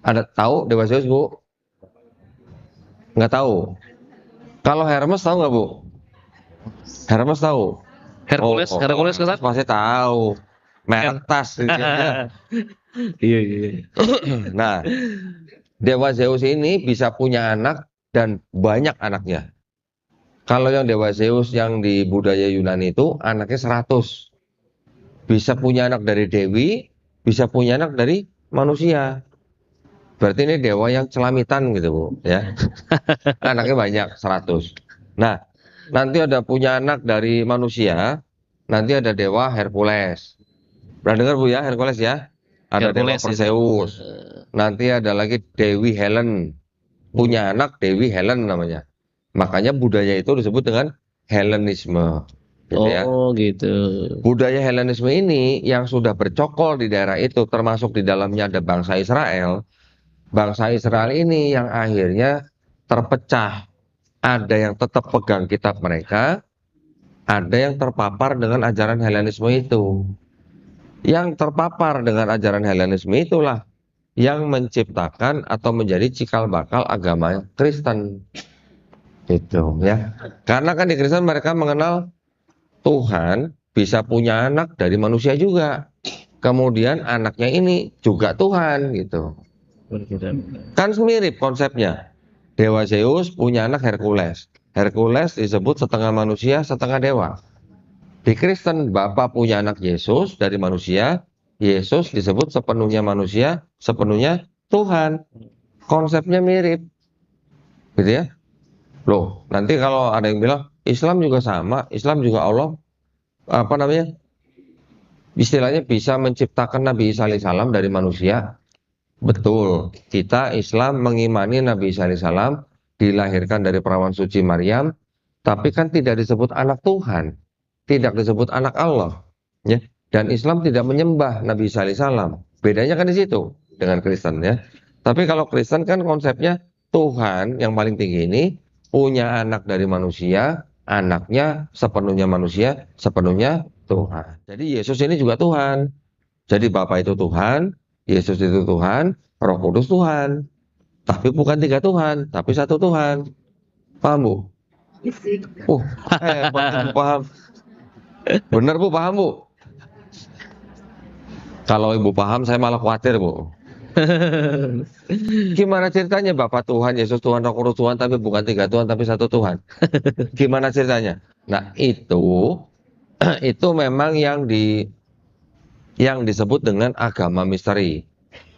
Ada tahu Dewa Zeus, Bu? Nggak tahu. Kalau Hermes tahu nggak, Bu? Hermes tahu. Hercules, Hercules kan? Pasti tahu. Merek tas. Gitu ya. Iya, iya. Nah, Dewa Zeus ini bisa punya anak dan banyak anaknya. Kalau yang Dewa Zeus yang di budaya Yunani itu anaknya 100. Bisa punya anak dari dewi, bisa punya anak dari manusia. Berarti ini dewa yang celamitan gitu, Bu, ya. Anaknya banyak, 100. Nah, nanti ada punya anak dari manusia, nanti ada dewa Hercules. Pernah dengar Bu ya, Hercules ya? Ada dewa Hercules Perseus. Nanti ada lagi Dewi Helen. Punya anak Dewi Helen namanya. Makanya budaya itu disebut dengan Helenisme. Gitu ya. Oh gitu. Budaya Helenisme ini yang sudah bercokol di daerah itu, termasuk di dalamnya ada bangsa Israel. Bangsa Israel ini yang akhirnya terpecah. Ada yang tetap pegang kitab mereka, ada yang terpapar dengan ajaran Helenisme itu. Yang terpapar dengan ajaran Helenisme itulah yang menciptakan atau menjadi cikal bakal agama Kristen. Itu ya. Karena kan di Kristen mereka mengenal Tuhan bisa punya anak dari manusia juga. Kemudian anaknya ini juga Tuhan gitu. Kan mirip konsepnya. Dewa Zeus punya anak Hercules. Hercules disebut setengah manusia, setengah dewa. Di Kristen, Bapa punya anak Yesus dari manusia. Yesus disebut sepenuhnya manusia, sepenuhnya Tuhan. Konsepnya mirip. Gitu ya. Loh, nanti kalau ada yang bilang Islam juga sama, Islam juga Allah istilahnya bisa menciptakan Nabi Isa alaihissalam dari manusia. Betul, kita Islam mengimani Nabi Isa alaihissalam dilahirkan dari perawan suci Maryam, tapi kan tidak disebut anak Tuhan, tidak disebut anak Allah, ya. Dan Islam tidak menyembah Nabi Isa alaihissalam. Bedanya kan di situ dengan Kristen, ya. Tapi kalau Kristen kan konsepnya Tuhan yang paling tinggi ini punya anak dari manusia, anaknya sepenuhnya manusia, sepenuhnya Tuhan. Jadi Yesus ini juga Tuhan. Jadi Bapa itu Tuhan, Yesus itu Tuhan, Roh Kudus Tuhan. Tapi bukan 3 Tuhan, tapi 1 Tuhan. Paham, Bu? Paham. Benar, Bu, paham, Bu? Kalau Ibu paham, saya malah khawatir, Bu. Gimana ceritanya Bapak Tuhan, Yesus Tuhan, Roh Kudus Tuhan, tapi bukan 3 Tuhan, tapi 1 Tuhan? Gimana ceritanya? Nah, itu memang yang disebut dengan agama misteri.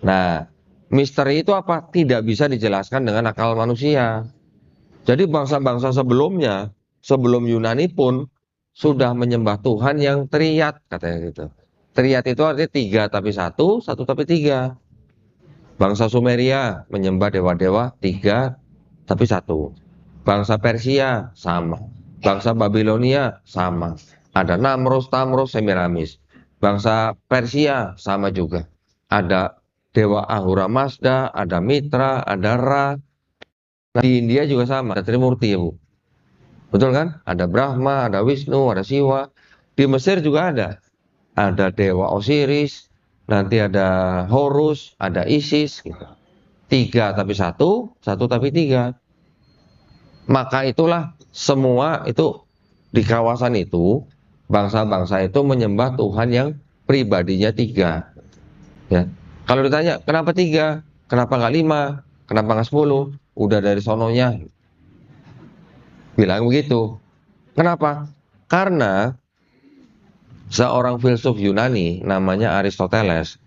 Nah, misteri itu apa? Tidak bisa dijelaskan dengan akal manusia. Jadi bangsa-bangsa sebelumnya, sebelum Yunani pun sudah menyembah Tuhan yang triad, katanya gitu. Triad itu artinya 3 tapi 1, 1 tapi 3. Bangsa Sumeria menyembah dewa-dewa 3 tapi 1. Bangsa Persia sama. Bangsa Babilonia sama. Ada Namrus, Tamrus, Semiramis. Bangsa Persia sama juga. Ada dewa Ahura Mazda, ada Mitra, ada Ra. Nah, di India juga sama, ada Trimurti ya, Bu. Betul kan? Ada Brahma, ada Wisnu, ada Siwa. Di Mesir juga ada. Ada dewa Osiris, nanti ada Horus, ada Isis, gitu. 3 tapi 1, 1 tapi 3. Maka itulah semua itu di kawasan itu, bangsa-bangsa itu menyembah Tuhan yang pribadinya 3. Ya. Kalau ditanya, kenapa 3? Kenapa nggak 5? Kenapa nggak 10? Udah dari sononya. Bilang begitu. Kenapa? Karena seorang filsuf Yunani namanya Aristoteles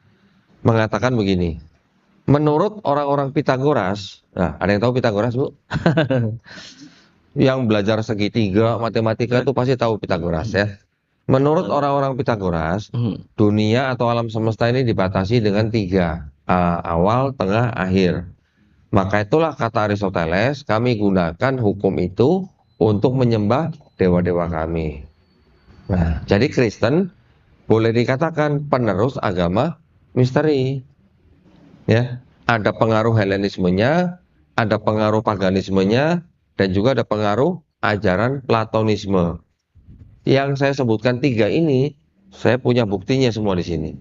mengatakan begini. Menurut orang-orang Pitagoras, nah, ada yang tahu Pitagoras, Bu? Yang belajar segitiga, matematika itu pasti tahu Pitagoras ya. Menurut orang-orang Pitagoras, dunia atau alam semesta ini dibatasi dengan 3, awal, tengah, akhir. Maka itulah kata Aristoteles, kami gunakan hukum itu untuk menyembah dewa-dewa kami. Nah, jadi Kristen boleh dikatakan penerus agama misteri. Ya, ada pengaruh Helenismenya, ada pengaruh paganismenya, dan juga ada pengaruh ajaran Platonisme. Yang saya sebutkan 3 ini, saya punya buktinya semua di sini.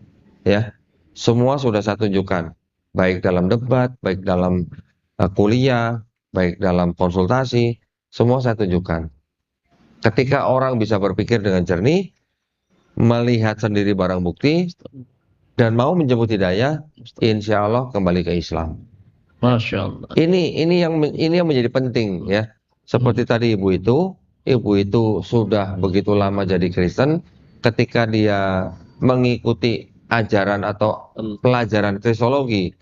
Ya, semua sudah saya tunjukkan, baik dalam debat, baik dalam kuliah, baik dalam konsultasi, semua saya tunjukkan. Ketika orang bisa berpikir dengan jernih, melihat sendiri barang bukti, dan mau menjemput hidayah, insya Allah kembali ke Islam. Masya Allah. Ini yang menjadi penting ya. Seperti tadi ibu itu sudah begitu lama jadi Kristen. Ketika dia mengikuti ajaran atau pelajaran Kristologi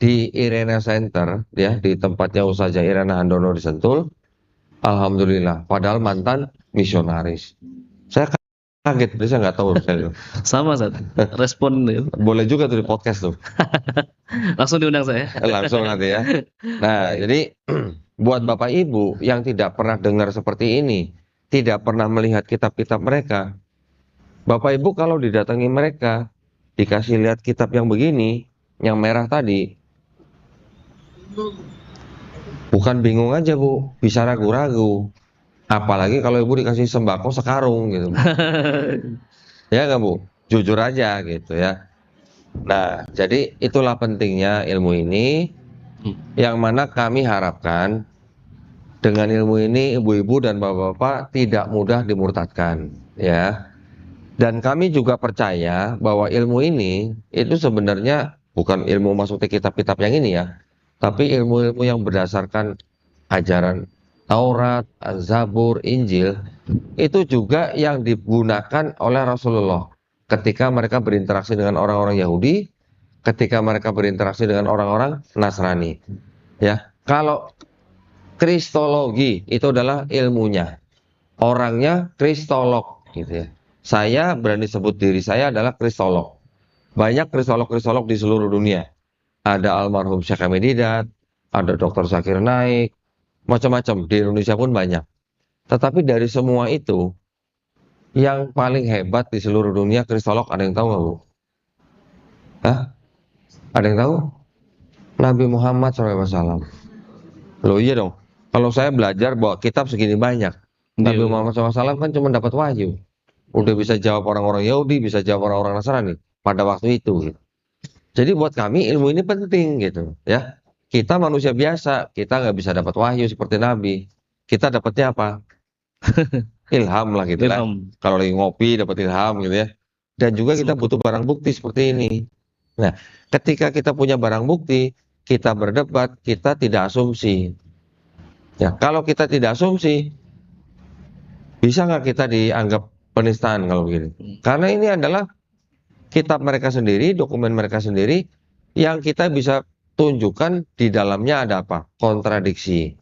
di Irena Center, ya, di tempatnya Ustazah Irena Handono di Sentul, alhamdulillah. Padahal mantan misionaris. Saya kaget, saya nggak tahu. Sama Ustaz. Respon Boleh juga tuh di podcast tuh. langsung diundang saya. Langsung nanti ya. Nah, jadi buat Bapak Ibu yang tidak pernah dengar seperti ini, tidak pernah melihat kitab-kitab mereka, Bapak Ibu kalau didatangi mereka, dikasih lihat kitab yang begini, yang merah tadi, bukan bingung aja Bu, bisa ragu-ragu. Apalagi kalau Ibu dikasih sembako sekarung gitu. Ya nggak Bu? Jujur aja gitu ya. Nah, jadi itulah pentingnya ilmu ini, yang mana kami harapkan dengan ilmu ini ibu-ibu dan bapak-bapak tidak mudah dimurtadkan, ya. Dan kami juga percaya bahwa ilmu ini itu sebenarnya bukan ilmu maksudnya kitab-kitab yang ini ya, tapi ilmu-ilmu yang berdasarkan ajaran Taurat, Zabur, Injil, itu juga yang digunakan oleh Rasulullah ketika mereka berinteraksi dengan orang-orang Yahudi, ketika mereka berinteraksi dengan orang-orang Nasrani. Ya, kalau Kristologi itu adalah ilmunya, orangnya kristolog, gitu ya. Saya berani sebut diri saya adalah kristolog. Banyak kristolog-kristolog di seluruh dunia. Ada almarhum Syekh Hamid Didat, ada Dr. Zakir Naik, macam-macam, di Indonesia pun banyak. Tetapi dari semua itu, yang paling hebat di seluruh dunia kristolog, ada yang tahu nggak Bu? Hah? Ada yang tahu? Nabi Muhammad SAW. Loh iya dong, kalau saya belajar bawa kitab segini banyak, Nabi Muhammad SAW kan cuma dapat wahyu. Udah bisa jawab orang-orang Yahudi, bisa jawab orang-orang Nasrani pada waktu itu gitu. Jadi buat kami ilmu ini penting gitu ya. Kita manusia biasa, kita nggak bisa dapat wahyu seperti Nabi. Kita dapatnya apa? Ilham lah gitu lah. Kalau lagi ngopi dapat ilham gitu ya. Dan juga kita butuh barang bukti seperti ini. Nah, ketika kita punya barang bukti, kita berdebat, kita tidak asumsi. Ya, kalau kita tidak asumsi, bisa nggak kita dianggap penistaan kalau begini? Karena ini adalah kitab mereka sendiri, dokumen mereka sendiri, yang kita bisa tunjukkan di dalamnya ada apa? Kontradiksi.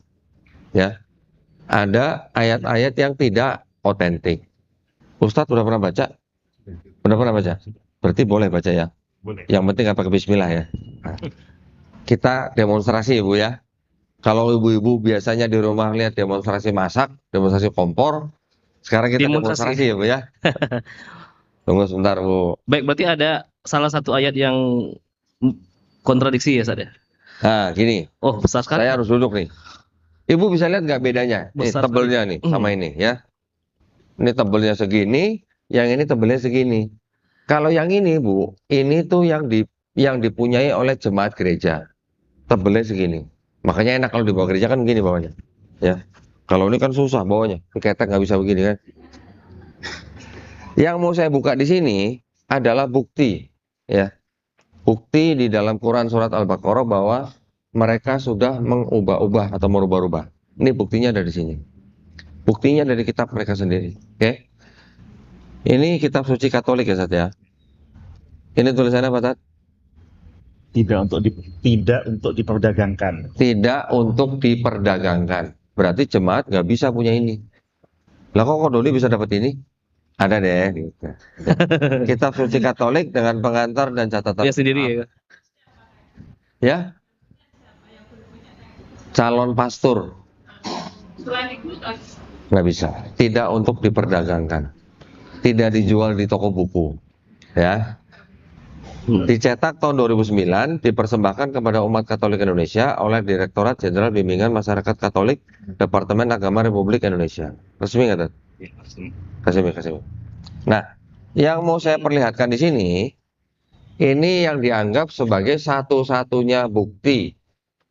Ya. Ada ayat-ayat yang tidak otentik. Ustadz udah pernah baca? Udah pernah baca? Berarti boleh baca ya? Boleh. Yang penting apa ke bismillah ya. Nah, kita demonstrasi Ibu ya. Kalau ibu-ibu biasanya di rumah lihat demonstrasi masak, demonstrasi kompor, sekarang kita demonstrasi ya Bu ya. Tunggu sebentar Bu. Baik, berarti ada salah satu ayat yang kontradiksi ya Ustaz ya? Nah gini, Oh, besar sekali. saya harus duduk nih. Ibu bisa lihat nggak bedanya? Nih, Besar tebelnya nih sama ini ya. Ini tebelnya segini, yang ini tebelnya segini. Kalau yang ini, Bu, ini tuh yang dipunyai oleh jemaat gereja. Tebelnya segini. Makanya enak kalau dibawa gereja kan gini bawahnya. Ya. Kalau ini kan susah bawahnya. Ketek nggak bisa begini kan. Yang mau saya buka di sini adalah bukti, ya. Bukti di dalam Quran surat Al-Baqarah bahwa mereka sudah mengubah-ubah atau merubah-rubah. Ini buktinya ada di sini. Buktinya dari kitab mereka sendiri. Oke. Ini kitab suci Katolik ya, Sat ya. Ini tulisannya apa, Tat? tidak untuk diperdagangkan. Tidak untuk diperdagangkan. Berarti jemaat nggak bisa punya ini. Lah kok Doni bisa dapat ini? Ada deh. Gitu. Kitab suci Katolik dengan pengantar dan catatan. Dia sendiri ya. Ya. Calon pastor. Nggak bisa. Tidak untuk diperdagangkan. Tidak dijual di toko buku. Ya. Dicetak tahun 2009, dipersembahkan kepada umat Katolik Indonesia oleh Direktorat Jenderal Bimbingan Masyarakat Katolik, Departemen Agama Republik Indonesia. Resmi nggak, Tat? Resmi. Nah, yang mau saya perlihatkan di sini, ini yang dianggap sebagai satu-satunya bukti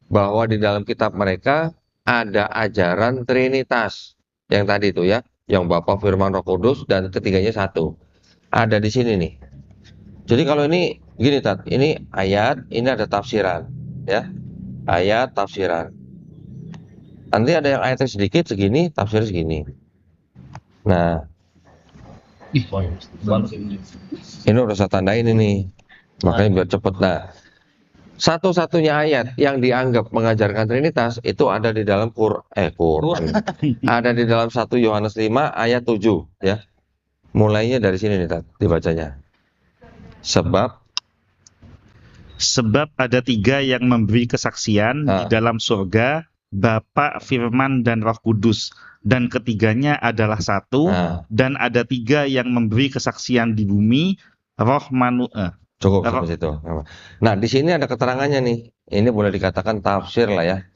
bahwa di dalam kitab mereka ada ajaran Trinitas. Yang tadi itu ya, yang Bapa, Firman, Roh Kudus, dan ketiganya satu. Ada di sini nih. Jadi kalau ini gini, Tat, ini ayat, ini ada tafsiran, ya, ayat tafsiran. Nanti ada yang ayatnya sedikit segini, tafsir segini. Nah, ini udah saya tandain ini, makanya biar cepet. Nah, satu-satunya ayat yang dianggap mengajarkan Trinitas itu ada di dalam Quran. Ada di dalam 1 Yohanes 5 ayat 7, ya. Mulainya dari sini nih, Tat, dibacanya. Sebab ada 3 yang memberi kesaksian di dalam surga, Bapa, Firman, dan Roh Kudus, dan ketiganya adalah satu. Dan ada 3 yang memberi kesaksian di bumi, Roh manusia. Cukup sampai situ. Nah, di sini ada keterangannya nih. Ini boleh dikatakan tafsir lah ya.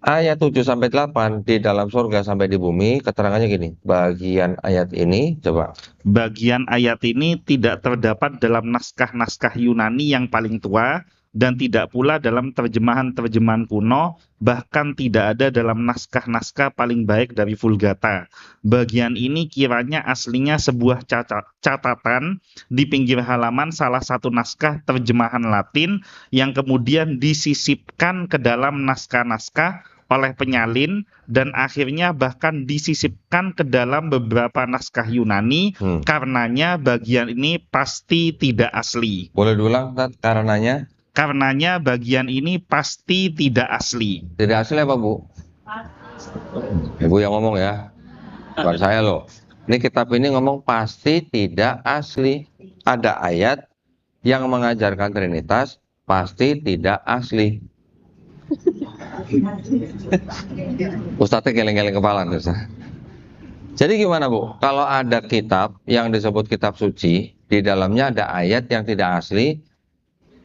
Ayat 7 sampai 8 di dalam surga sampai di bumi, keterangannya gini. Bagian ayat ini, coba. Bagian ayat ini tidak terdapat dalam naskah-naskah Yunani yang paling tua, dan tidak pula dalam terjemahan-terjemahan kuno, bahkan tidak ada dalam naskah-naskah paling baik dari Vulgata. Bagian ini kiranya aslinya sebuah catatan di pinggir halaman salah satu naskah terjemahan Latin yang kemudian disisipkan ke dalam naskah-naskah oleh penyalin, dan akhirnya bahkan disisipkan ke dalam beberapa naskah Yunani. Karenanya bagian ini pasti tidak asli. Boleh diulang, Tat, karenanya? Karenanya bagian ini pasti tidak asli. Tidak asli apa, Bu? Ibu yang ngomong ya, bukan saya loh. Ini kitab ini ngomong pasti tidak asli. Ada ayat yang mengajarkan Trinitas, pasti tidak asli. Ustadznya geleng-geleng kepala, Ustaz. Jadi gimana, Bu? Kalau ada kitab yang disebut kitab suci, di dalamnya ada ayat yang tidak asli,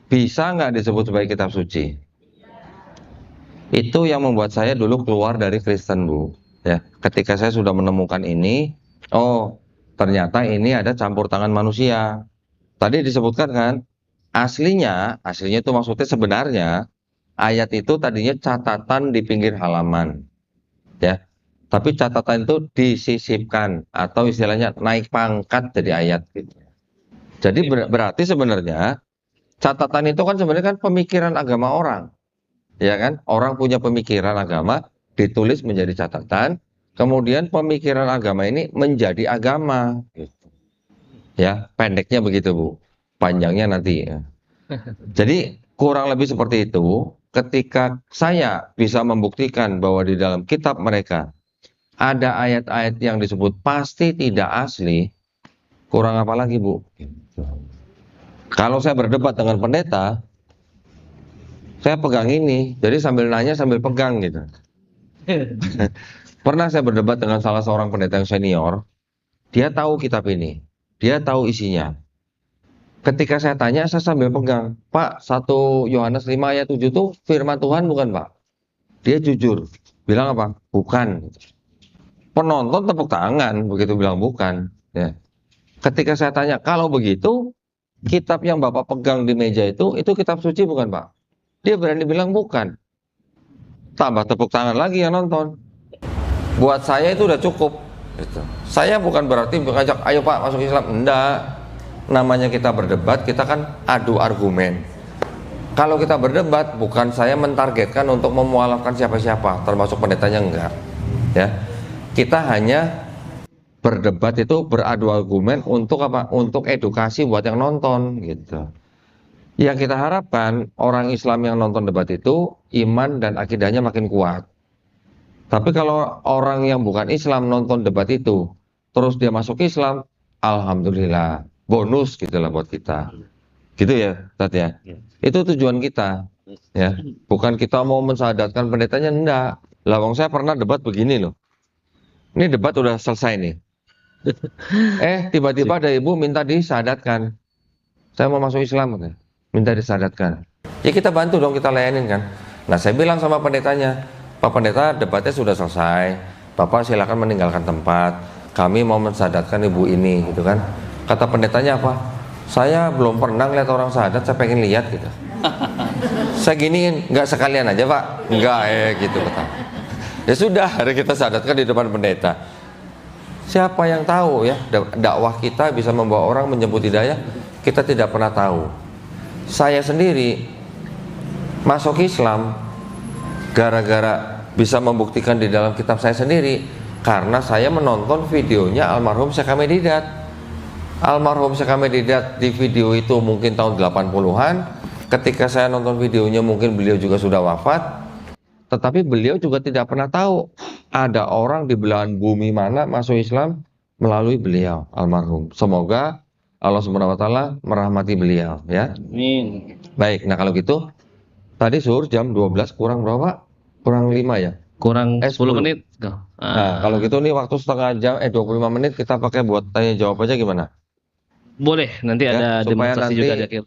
bisa nggak disebut sebagai kitab suci? Itu yang membuat saya dulu keluar dari Kristen, Bu. Ya, ketika saya sudah menemukan ini, oh ternyata ini ada campur tangan manusia. Tadi disebutkan kan, aslinya itu maksudnya sebenarnya ayat itu tadinya catatan di pinggir halaman, ya. Tapi catatan itu disisipkan atau istilahnya naik pangkat jadi ayat. Gitu. Jadi berarti sebenarnya catatan itu kan sebenarnya kan pemikiran agama orang, ya kan? Orang punya pemikiran agama, ditulis menjadi catatan, kemudian pemikiran agama ini menjadi agama, gitu. Ya, pendeknya begitu, Bu. Panjangnya nanti. Ya. Jadi kurang lebih seperti itu. Ketika saya bisa membuktikan bahwa di dalam kitab mereka ada ayat-ayat yang disebut pasti tidak asli, kurang apa lagi, Bu? Kalau saya berdebat dengan pendeta, saya pegang ini, jadi sambil nanya sambil pegang gitu. Pernah saya berdebat dengan salah seorang pendeta yang senior, dia tahu kitab ini, dia tahu isinya. Ketika saya tanya, saya sambil pegang, Pak, 1 Yohanes 5 ayat 7 itu firman Tuhan bukan, Pak? Dia jujur, bilang apa? Bukan. Penonton tepuk tangan, begitu bilang bukan. Ya. Ketika saya tanya, kalau begitu, kitab yang Bapak pegang di meja itu kitab suci bukan Pak? Dia berani bilang bukan. Tambah tepuk tangan lagi yang nonton. Buat saya itu udah cukup. Gitu. Saya bukan berarti mengajak, ayo Pak masuk Islam. Enggak. Namanya kita berdebat, kita kan adu argumen. Kalau kita berdebat, bukan saya mentargetkan untuk memualafkan siapa-siapa, termasuk pendetanya enggak. Ya, kita hanya berdebat itu beradu argumen untuk apa? Untuk edukasi buat yang nonton gitu. Yang kita harapkan orang Islam yang nonton debat itu iman dan akidahnya makin kuat. Tapi kalau orang yang bukan Islam nonton debat itu, terus dia masuk Islam, alhamdulillah, bonus gitulah buat kita. Gitu ya, Tat ya. Itu tujuan kita, ya. Bukan kita mau mensahadatkan pendetanya, enggak. Lah wong saya pernah debat begini loh. Ini debat udah selesai nih. Tiba-tiba ada ibu minta disahadatkan. Saya mau masuk Islam, katanya. Minta disahadatkan. Ya kita bantu dong, kita layanin kan. Nah saya bilang sama pendetanya, Pak Pendeta, debatnya sudah selesai. Bapak silakan meninggalkan tempat. Kami mau mensahadatkan ibu ini, gitu kan. Kata pendetanya apa? Saya belum pernah lihat orang sahadat, saya pengen lihat gitu. Saya giniin, nggak sekalian aja Pak? Nggak, gitu kata. Ya sudah, hari kita sahadatkan di depan pendeta. Siapa yang tahu ya, dakwah kita bisa membawa orang menyebut hidayah, kita tidak pernah tahu. Saya sendiri masuk Islam gara-gara bisa membuktikan di dalam kitab saya sendiri, karena saya menonton videonya almarhum Syekh Hamid Didat. Almarhum Syekh Hamid Didat di video itu mungkin tahun 80-an. Ketika saya nonton videonya mungkin beliau juga sudah wafat. Tetapi beliau juga tidak pernah tahu ada orang di belahan bumi mana masuk Islam melalui beliau almarhum. Semoga Allah Subhanahu wa taala merahmati beliau ya. Amin. Baik, nah kalau gitu tadi suhur jam 12 kurang berapa? Kurang 5 ya? Kurang 10 10. menit. Nah, kalau gitu nih waktu setengah jam 25 menit kita pakai buat tanya jawab aja gimana? Boleh, nanti Ya, ada supaya demonstrasi nanti juga di akhir.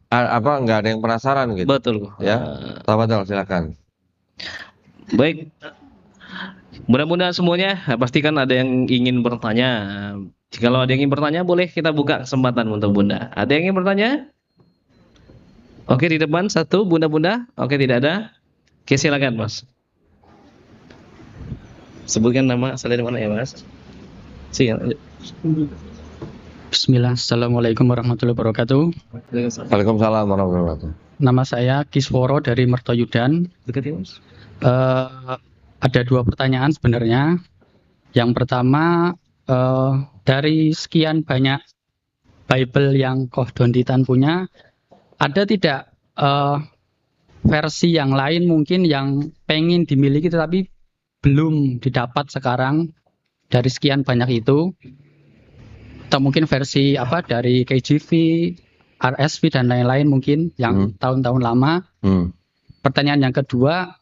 Apa nggak ada yang penasaran gitu? Betul. Ya, tafadhol silakan. Baik. Mudah-mudahan semuanya pastikan ada yang ingin bertanya. Kalau ada yang ingin bertanya, boleh kita buka kesempatan untuk Bunda. Ada yang ingin bertanya? Oke, di depan satu, Bunda-bunda. Oke, tidak ada. Oke, silakan, Mas. Sebutkan nama asal dari mana ya, Mas? Silakan. Bismillah, Assalamualaikum warahmatullahi wabarakatuh. Waalaikumsalam warahmatullahi wabarakatuh. Nama saya Kisworo dari Mertoyudan. Dekat ya, Mas. Ada dua pertanyaan sebenarnya. Yang pertama, dari sekian banyak Bible yang Koh Donditan punya, ada tidak versi yang lain mungkin yang pengen dimiliki tetapi belum didapat sekarang dari sekian banyak itu? Atau mungkin versi apa dari KJV, RSV dan lain-lain mungkin yang tahun-tahun lama. Pertanyaan yang kedua,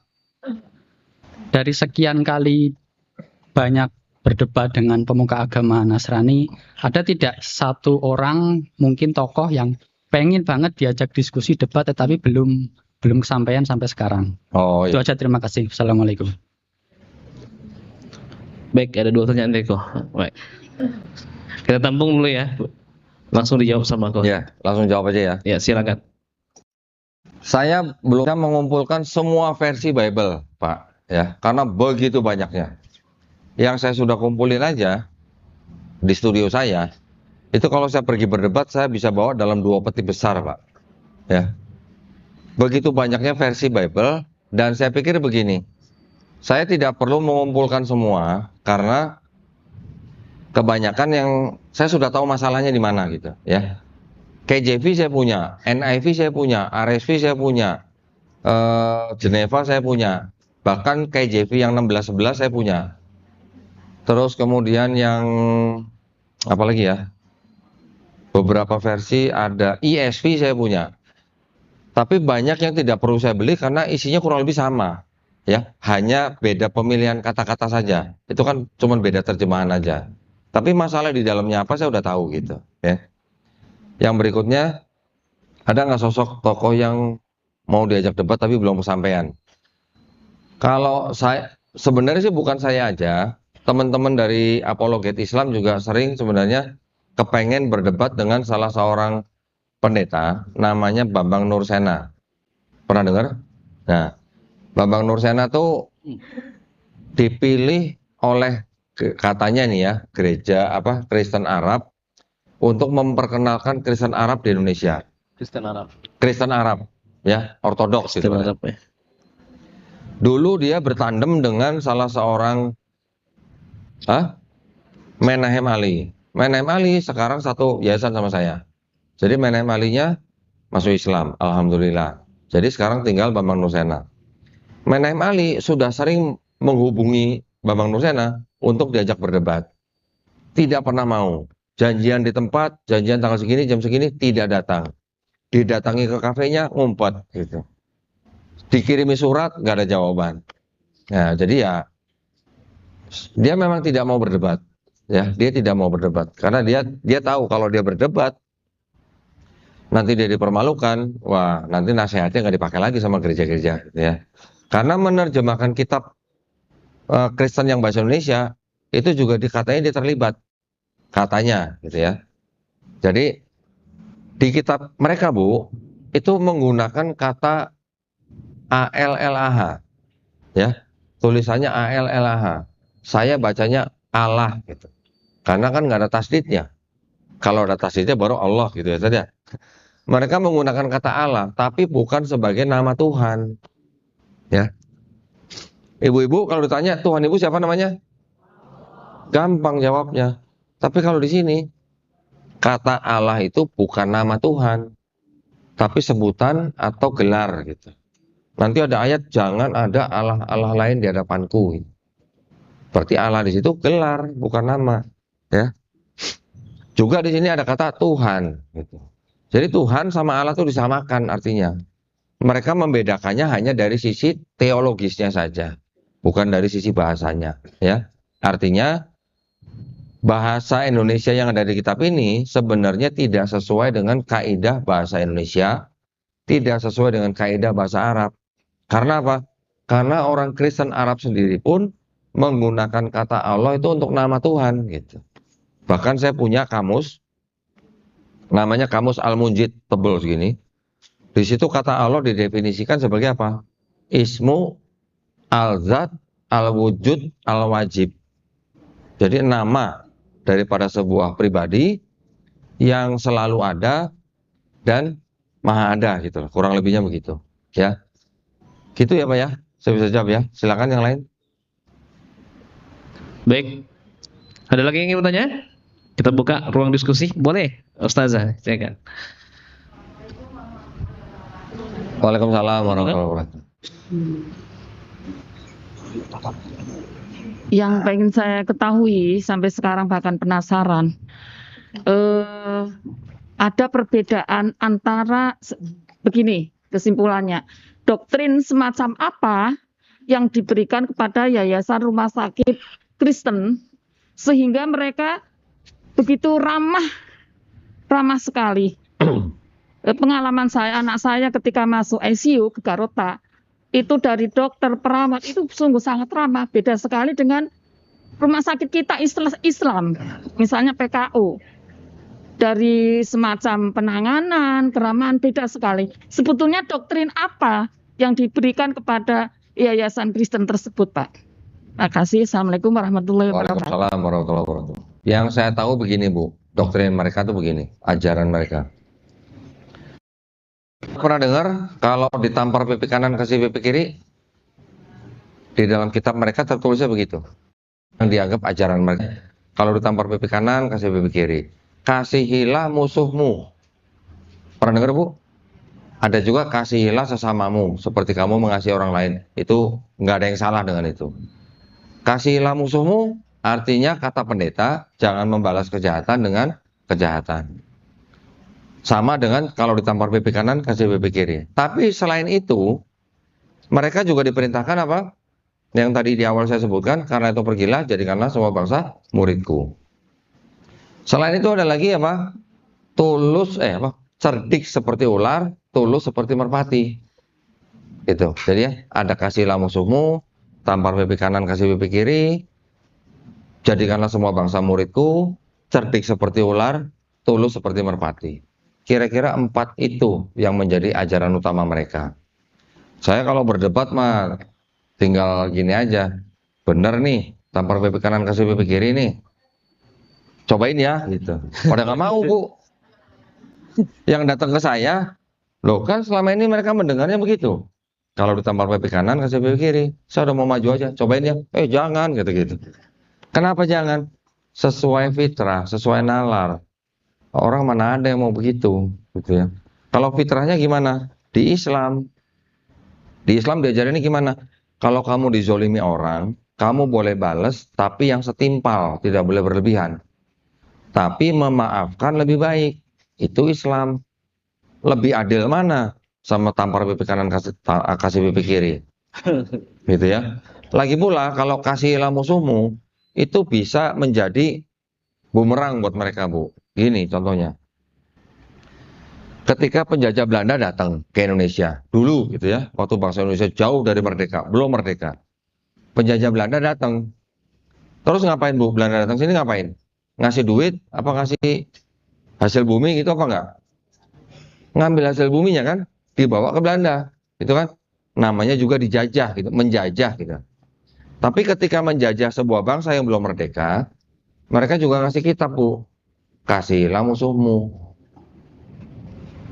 dari sekian kali banyak berdebat dengan pemuka agama Nasrani, ada tidak satu orang mungkin tokoh yang pengen banget diajak diskusi debat tetapi belum kesampaian sampai sekarang? Oh Itu iya. aja, terima kasih. Assalamualaikum. Baik, ada dua pertanyaan Riko. Baik. Kita tampung dulu ya. Langsung dijawab sama aku. Ya, langsung jawab aja ya. Ya, silakan. Saya belum bisa mengumpulkan semua versi Bible, Pak, ya, karena begitu banyaknya. Yang saya sudah kumpulin aja di studio saya, itu kalau saya pergi berdebat saya bisa bawa dalam 2 peti besar, Pak. Ya. Begitu banyaknya versi Bible, dan saya pikir begini, saya tidak perlu mengumpulkan semua karena kebanyakan yang saya sudah tahu masalahnya di mana gitu, ya. KJV saya punya, NIV saya punya, RSV saya punya, Geneva saya punya, bahkan KJV yang 1611 saya punya. Terus kemudian yang apa lagi ya? Beberapa versi ada ESV saya punya. Tapi banyak yang tidak perlu saya beli karena isinya kurang lebih sama, ya. Hanya beda pemilihan kata-kata saja. Itu kan cuma beda terjemahan aja. Tapi masalah di dalamnya apa saya udah tahu gitu, ya. Yang berikutnya, ada nggak sosok tokoh yang mau diajak debat tapi belum kesampaian? Kalau saya, sebenarnya sih bukan saya aja, teman-teman dari apologet Islam juga sering sebenarnya kepengen berdebat dengan salah seorang pendeta namanya Bambang Nursena. Pernah dengar? Nah, Bambang Nursena tuh dipilih oleh katanya nih ya, gereja Kristen Arab untuk memperkenalkan Kristen Arab di Indonesia. Kristen Arab. Kristen Arab ya, ortodoks gitu. Kristen Arab ya. Dulu dia bertandem dengan salah seorang Menahem Ali. Menahem Ali sekarang satu yayasan sama saya. Jadi Menahem Ali-nya masuk Islam, alhamdulillah. Jadi sekarang tinggal Bambang Nursena. Menahem Ali sudah sering menghubungi Bambang Nursena untuk diajak berdebat. Tidak pernah mau. Janjian di tempat, janjian tanggal segini, jam segini, tidak datang. Didatangi ke kafenya, ngumpet gitu. Dikirimi surat, nggak ada jawaban. Nah, jadi ya dia memang tidak mau berdebat. Ya, dia tidak mau berdebat karena dia tahu kalau dia berdebat nanti dia dipermalukan. Wah, nanti nasihatnya nggak dipakai lagi sama gereja-gereja, gitu ya. Karena menerjemahkan kitab Kristen yang bahasa Indonesia itu juga katanya dia terlibat, katanya, gitu ya. Jadi di kitab mereka, Bu, itu menggunakan kata ALLAH, ya, tulisannya ALLAH. Saya bacanya Allah, gitu. Karena kan nggak ada tasdidnya. Kalau ada tasdidnya baru Allah, gitu ya saja. Mereka menggunakan kata Allah, tapi bukan sebagai nama Tuhan, ya. Ibu-ibu kalau ditanya Tuhan ibu siapa namanya, gampang jawabnya. Tapi kalau di sini kata Allah itu bukan nama Tuhan, tapi sebutan atau gelar, gitu. Nanti ada ayat jangan ada Allah lain di hadapanku. Berarti Allah di situ gelar, bukan nama, ya. Juga di sini ada kata Tuhan, gitu. Jadi Tuhan sama Allah itu disamakan artinya. Mereka membedakannya hanya dari sisi teologisnya saja, bukan dari sisi bahasanya, ya. Artinya bahasa Indonesia yang ada di kitab ini sebenarnya tidak sesuai dengan kaidah bahasa Indonesia, tidak sesuai dengan kaidah bahasa Arab. Karena apa? Karena orang Kristen Arab sendiri pun menggunakan kata Allah itu untuk nama Tuhan, gitu. Bahkan saya punya kamus, namanya kamus Al-Munjid, tebel segini. Di situ kata Allah didefinisikan sebagai apa? Ismu al-zat al-wujud al-wajib. Jadi nama daripada sebuah pribadi yang selalu ada dan maha ada, gitu. Kurang lebihnya begitu, ya. Gitu ya Pak ya, saya bisa jawab ya. Silakan yang lain. Baik. Ada lagi yang ingin bertanya? Kita buka ruang diskusi, boleh? Ustazah, silakan. Waalaikumsalam warahmatullahi wabarakatuh. Yang pengen saya ketahui sampai sekarang bahkan penasaran, ada perbedaan antara begini kesimpulannya, doktrin semacam apa yang diberikan kepada yayasan rumah sakit Kristen sehingga mereka begitu ramah sekali. Pengalaman saya, anak saya ketika masuk ICU ke Garota, itu dari dokter, perawat itu sungguh sangat ramah. Beda sekali dengan rumah sakit kita Islam, misalnya PKU. Dari semacam penanganan, keramahan beda sekali. Sebetulnya doktrin apa yang diberikan kepada yayasan Kristen tersebut, Pak? Terima kasih. Assalamualaikum warahmatullahi wabarakatuh. Waalaikumsalam warahmatullahi wabarakatuh. Yang saya tahu begini Bu, doktrin mereka tuh begini, ajaran mereka. Pernah dengar kalau ditampar pipi kanan kasih pipi kiri? Di dalam kitab mereka tertulisnya begitu. Yang dianggap ajaran mereka. Kalau ditampar pipi kanan kasih pipi kiri. Kasihilah musuhmu. Pernah dengar Bu? Ada juga kasihilah sesamamu seperti kamu mengasihi orang lain. Itu nggak ada yang salah dengan itu. Kasihilah musuhmu artinya kata pendeta jangan membalas kejahatan dengan kejahatan. Sama dengan kalau ditampar pipi kanan kasih pipi kiri. Tapi selain itu mereka juga diperintahkan apa? Yang tadi di awal saya sebutkan, karena itu pergilah jadikanlah semua bangsa muridku. Selain itu ada lagi apa? Cerdik seperti ular, tulus seperti merpati. Gitu. Jadi ya, ada kasihlah musuhmu, tampar pipi kanan kasih pipi kiri, jadikanlah semua bangsa muridku, cerdik seperti ular, tulus seperti merpati. kira-kira 4 itu yang menjadi ajaran utama mereka. Saya kalau berdebat mah tinggal gini aja, bener nih, tampar pipi kanan kasih pipi kiri nih, cobain ya, gitu. Pada nggak mau, Bu. Yang datang ke saya, loh kan selama ini mereka mendengarnya begitu. Kalau ditampar pipi kanan kasih pipi kiri, saya udah mau maju aja, cobain ya. Jangan, gitu-gitu. Kenapa jangan? Sesuai fitrah, sesuai nalar. Orang mana ada yang mau begitu, gitu ya. Kalau fitrahnya gimana? Di Islam diajarinnya gimana? Kalau kamu dizolimi orang, kamu boleh bales, tapi yang setimpal, tidak boleh berlebihan. Tapi memaafkan lebih baik. Itu Islam. Lebih adil mana? Sama tampar pipi kanan kasih pipi kiri. Gitu ya. Lagi pula kalau kasihilah musuhmu, itu bisa menjadi bumerang buat mereka, Bu. Gini contohnya. Ketika penjajah Belanda datang ke Indonesia, dulu gitu ya, waktu bangsa Indonesia jauh dari merdeka, belum merdeka. Penjajah Belanda datang. Terus ngapain, Bu? Belanda datang sini ngapain? Ngasih duit apa ngasih hasil bumi gitu apa enggak? Ngambil hasil buminya kan, dibawa ke Belanda. Itu kan namanya juga dijajah gitu, menjajah gitu. Tapi ketika menjajah sebuah bangsa yang belum merdeka, mereka juga ngasih kitab, Bu. Kasihilah musuhmu.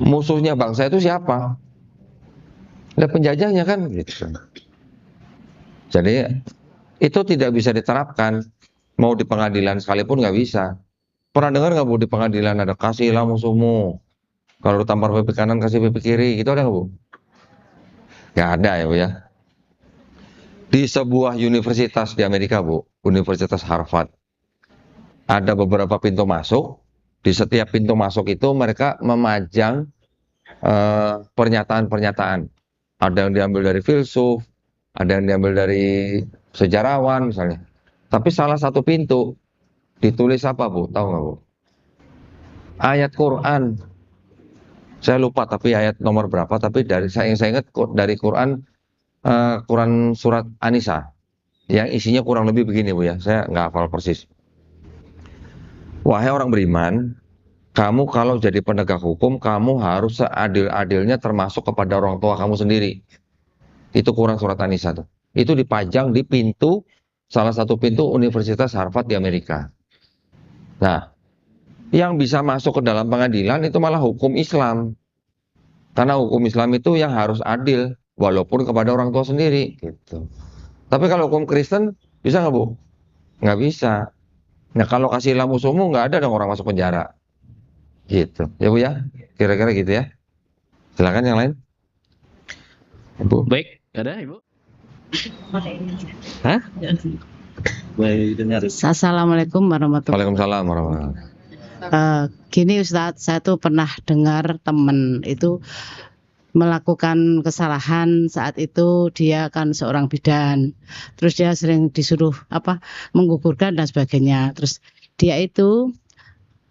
Musuhnya bangsa itu siapa? Nah, penjajahnya kan gitu. Jadi itu tidak bisa diterapkan. Mau di pengadilan sekalipun nggak bisa. Pernah dengar nggak, Bu, di pengadilan ada kasihilah musuhmu. Kalau tampar pipi kanan kasih pipi kiri, gitu ada nggak, Bu? Nggak ada ya, Bu ya. Di sebuah universitas di Amerika, Bu, Universitas Harvard, ada beberapa pintu masuk. Di setiap pintu masuk itu mereka memajang pernyataan-pernyataan. Ada yang diambil dari filsuf, ada yang diambil dari sejarawan misalnya. Tapi salah satu pintu ditulis apa, Bu? Tahu nggak, Bu? Ayat Quran. Saya lupa tapi ayat nomor berapa. Tapi dari saya ingat dari Quran, Quran surat An-Nisa, yang isinya kurang lebih begini, Bu ya. Saya nggak hafal persis. Wahai orang beriman, kamu kalau jadi penegak hukum, kamu harus seadil-adilnya termasuk kepada orang tua kamu sendiri. Itu Quran surat An-Nisa tuh. Itu dipajang di pintu, salah satu pintu Universitas Harvard di Amerika. Nah, yang bisa masuk ke dalam pengadilan itu malah hukum Islam. Karena hukum Islam itu yang harus adil, walaupun kepada orang tua sendiri. Gitu. Tapi kalau hukum Kristen, bisa nggak, Bu? Nggak bisa. Nah, kalau kasihilah musuhmu, nggak ada dong orang masuk penjara. Gitu. Ya, Bu ya? Kira-kira gitu ya. Silakan yang lain. Ibu. Baik, ada Ibu? Hah? Assalamualaikum warahmatullahi Waalaikumsalam warahmatullahi wabarakatuh. Gini Ustadz, saya tuh pernah dengar temen itu melakukan kesalahan. Saat itu dia kan seorang bidan, terus dia sering disuruh menggugurkan dan sebagainya. Terus dia itu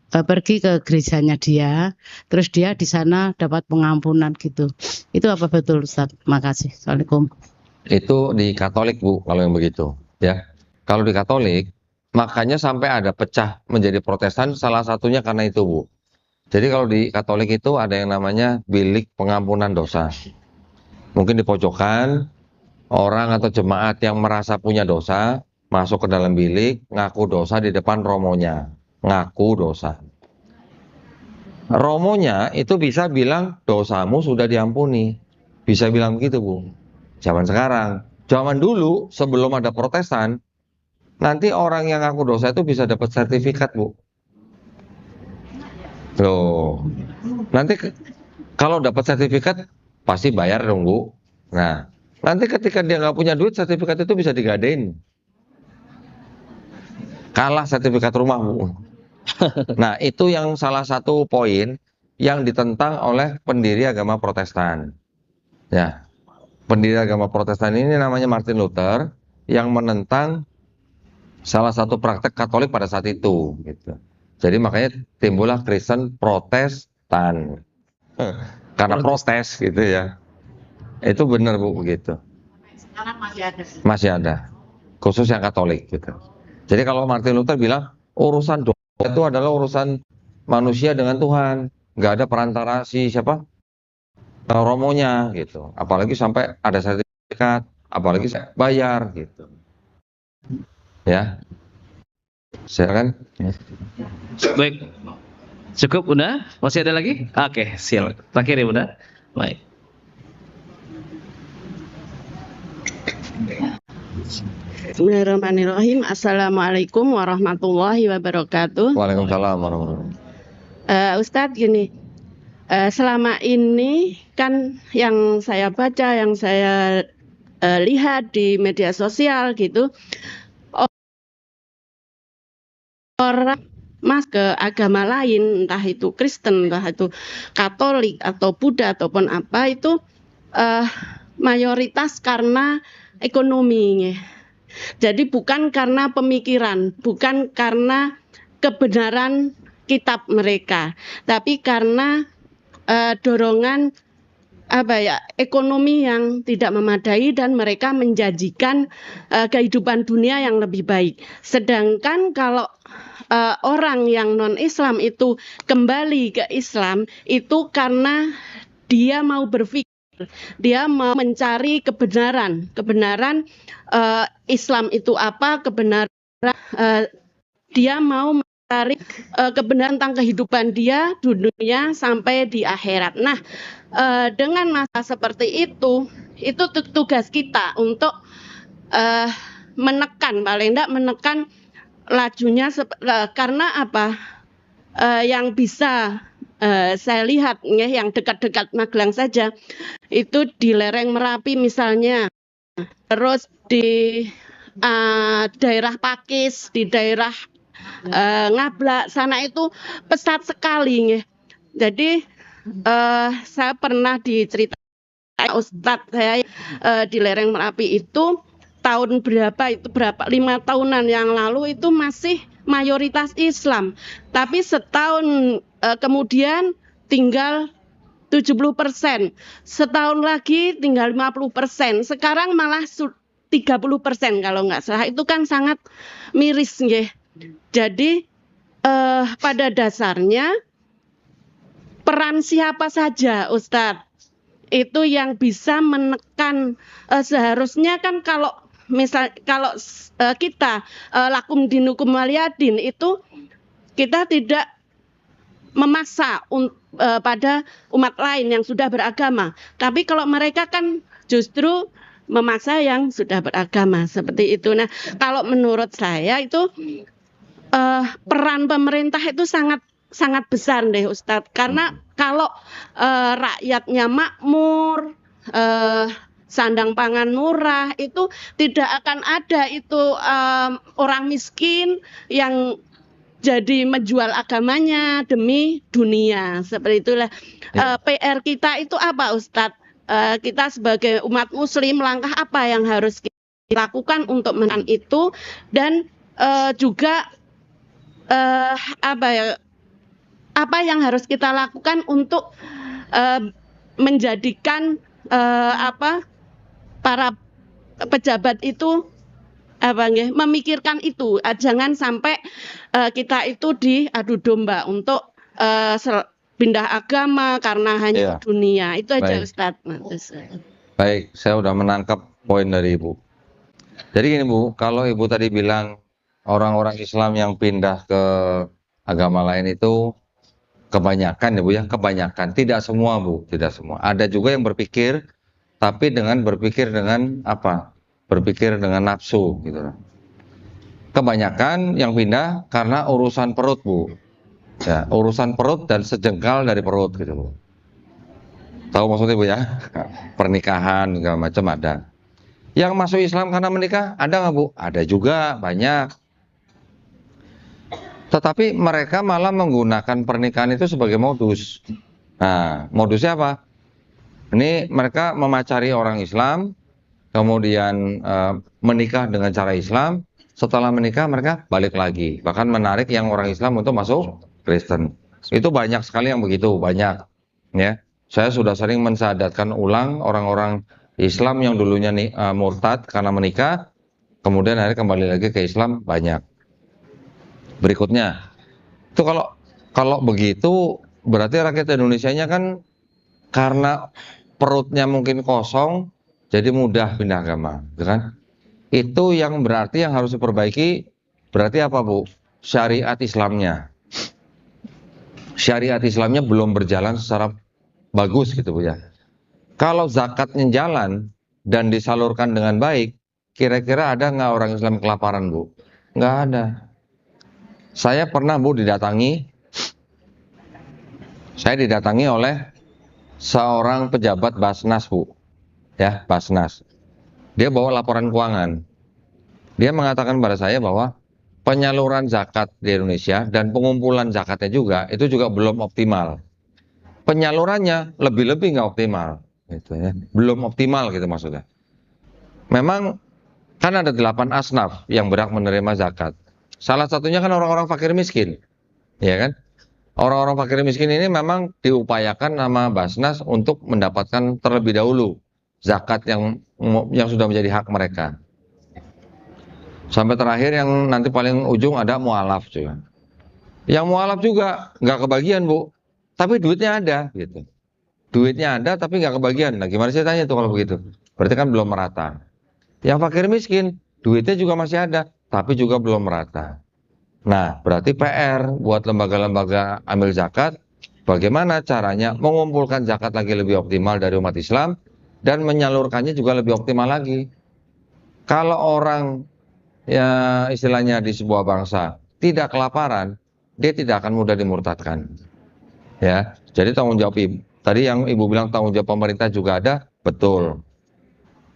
pergi ke gerejanya dia, terus dia di sana dapat pengampunan gitu. Itu apa betul, Ustadz? Makasih. Assalamualaikum. Itu di Katolik, Bu, kalau yang begitu ya. Kalau di Katolik, makanya sampai ada pecah menjadi Protestan, salah satunya karena itu, Bu. Jadi kalau di Katolik itu ada yang namanya bilik pengampunan dosa. Mungkin di pojokan, orang atau jemaat yang merasa punya dosa masuk ke dalam bilik, ngaku dosa di depan romonya, ngaku dosa. Romonya itu bisa bilang dosamu sudah diampuni, bisa bilang begitu, Bu. Zaman sekarang, zaman dulu sebelum ada Protestan, nanti orang yang ngaku dosa itu bisa dapat sertifikat, Bu. Loh, nanti kalau dapat sertifikat pasti bayar dong, Bu. Nah, nanti ketika dia nggak punya duit, sertifikat itu bisa digadein. Kalah sertifikat rumah, Bu. Nah, itu yang salah satu poin yang ditentang oleh pendiri agama Protestan. Ya, pendiri agama Protestan ini namanya Martin Luther, yang menentang salah satu praktek Katolik pada saat itu. Gitu. Jadi makanya timbullah Kristen Protestan. Karena protes gitu ya. Itu benar, Bu, begitu. Sekarang masih ada. Masih ada. Khusus yang Katolik gitu. Jadi kalau Martin Luther bilang urusan dosa itu adalah urusan manusia dengan Tuhan. nggak ada perantara si siapa romonya gitu. Apalagi sampai ada sertifikat, apalagi bayar gitu. Ya, silakan. Baik. Cukup Bunda? Masih ada lagi? Oke, siap. Terakhir ya Bunda. Baik. Bismillahirrahmanirrahim. Assalamualaikum warahmatullahi wabarakatuh. Waalaikumsalam warahmatullahi wabarakatuh. Ustadz gini, selama ini kan yang saya baca, yang saya lihat di media sosial gitu, orang ke agama lain, entah itu Kristen, entah itu Katolik atau Buddha ataupun apa itu mayoritas karena ekonomi. Jadi bukan karena pemikiran, bukan karena kebenaran kitab mereka, tapi karena dorongan ekonomi yang tidak memadai dan mereka menjanjikan kehidupan dunia yang lebih baik. Sedangkan kalau orang yang non-Islam itu kembali ke Islam itu karena dia mau berpikir, dia mau mencari kebenaran Islam itu apa, kebenaran dia mau mencari kebenaran tentang kehidupan dia dunia sampai di akhirat. Nah, dengan masa seperti itu tugas kita untuk menekan, paling tidak menekan lajunya, karena apa? Yang bisa saya lihat yang dekat-dekat Magelang saja itu di lereng Merapi misalnya, terus di daerah Pakis, di daerah Ngablak sana itu pesat sekali. Jadi saya pernah diceritakan Ustadz saya di lereng Merapi itu tahun berapa 5 tahunan yang lalu itu masih mayoritas Islam, tapi setahun kemudian tinggal 70%, setahun lagi tinggal 50%, sekarang malah 30% kalau nggak salah. Itu kan sangat miris nggih. Jadi pada dasarnya peran siapa saja Ustadz itu yang bisa menekan, seharusnya kan kalau kita lakum dinukum waliyadin itu kita tidak memaksa pada umat lain yang sudah beragama, tapi kalau mereka kan justru memaksa yang sudah beragama seperti itu. Nah, kalau menurut saya itu peran pemerintah itu sangat besar deh Ustadz, karena kalau rakyatnya makmur, sandang pangan murah, itu tidak akan ada itu orang miskin yang jadi menjual agamanya demi dunia. Seperti itulah PR kita itu apa Ustadz? Kita sebagai umat muslim, langkah apa yang harus kita lakukan untuk menekan itu, dan juga apa yang harus kita lakukan untuk menjadikan para pejabat itu memikirkan itu, jangan sampai kita itu diadu domba untuk pindah agama karena hanya dunia. Itu aja. Baik. Ustadz. Baik, saya udah menangkap poin dari Ibu. Jadi gini Bu, kalau Ibu tadi bilang orang-orang Islam yang pindah ke agama lain itu kebanyakan ya Bu ya, kebanyakan, tidak semua Bu, tidak semua. Ada juga yang berpikir, tapi berpikir dengan apa? Berpikir dengan nafsu gitu. Kebanyakan yang pindah karena urusan perut Bu. Ya, urusan perut dan sejengkal dari perut gitu Bu. Tahu maksudnya Bu ya? Pernikahan segala macam ada. Yang masuk Islam karena menikah ada nggak Bu? Ada juga, banyak. Tetapi mereka malah menggunakan pernikahan itu sebagai modus. Nah, modusnya apa? Ini mereka memacari orang Islam, kemudian menikah dengan cara Islam. Setelah menikah mereka balik lagi, bahkan menarik yang orang Islam untuk masuk Kristen. Itu banyak sekali yang begitu, banyak. Ya, saya sudah sering mensadatkan ulang orang-orang Islam yang dulunya murtad karena menikah, kemudian akhirnya kembali lagi ke Islam, banyak. Berikutnya, itu kalau begitu berarti rakyat Indonesianya kan karena perutnya mungkin kosong, jadi mudah pindah agama, gitu kan? Itu yang berarti yang harus diperbaiki, berarti apa Bu? Syariat Islamnya. Syariat Islamnya belum berjalan secara bagus gitu Bu ya. Kalau zakatnya jalan dan disalurkan dengan baik, kira-kira ada nggak orang Islam kelaparan Bu? Nggak ada. Saya pernah Bu didatangi oleh seorang pejabat Basnas Bu, ya Basnas. Dia bawa laporan keuangan. Dia mengatakan pada saya bahwa penyaluran zakat di Indonesia dan pengumpulan zakatnya juga itu juga belum optimal. Penyalurannya lebih-lebih nggak optimal, gitu ya. Belum optimal gitu maksudnya. Memang kan ada 8 asnaf yang berhak menerima zakat. Salah satunya kan orang-orang fakir miskin, ya kan? Orang-orang fakir miskin ini memang diupayakan sama Basnas untuk mendapatkan terlebih dahulu zakat yang sudah menjadi hak mereka. Sampai terakhir yang nanti paling ujung ada mualaf juga. Yang mualaf juga nggak kebagian Bu, tapi duitnya ada gitu. Duitnya ada tapi nggak kebagian. Nah gimana sih tanya tuh kalau begitu? Berarti kan belum merata. Yang fakir miskin duitnya juga masih ada, tapi juga belum merata. Nah, berarti PR buat lembaga-lembaga amil zakat, bagaimana caranya mengumpulkan zakat lagi lebih optimal dari umat Islam dan menyalurkannya juga lebih optimal lagi. Kalau orang ya istilahnya di sebuah bangsa tidak kelaparan, dia tidak akan mudah dimurtadkan. Ya, jadi tanggung jawab ibu. Tadi yang Ibu bilang tanggung jawab pemerintah juga ada, betul.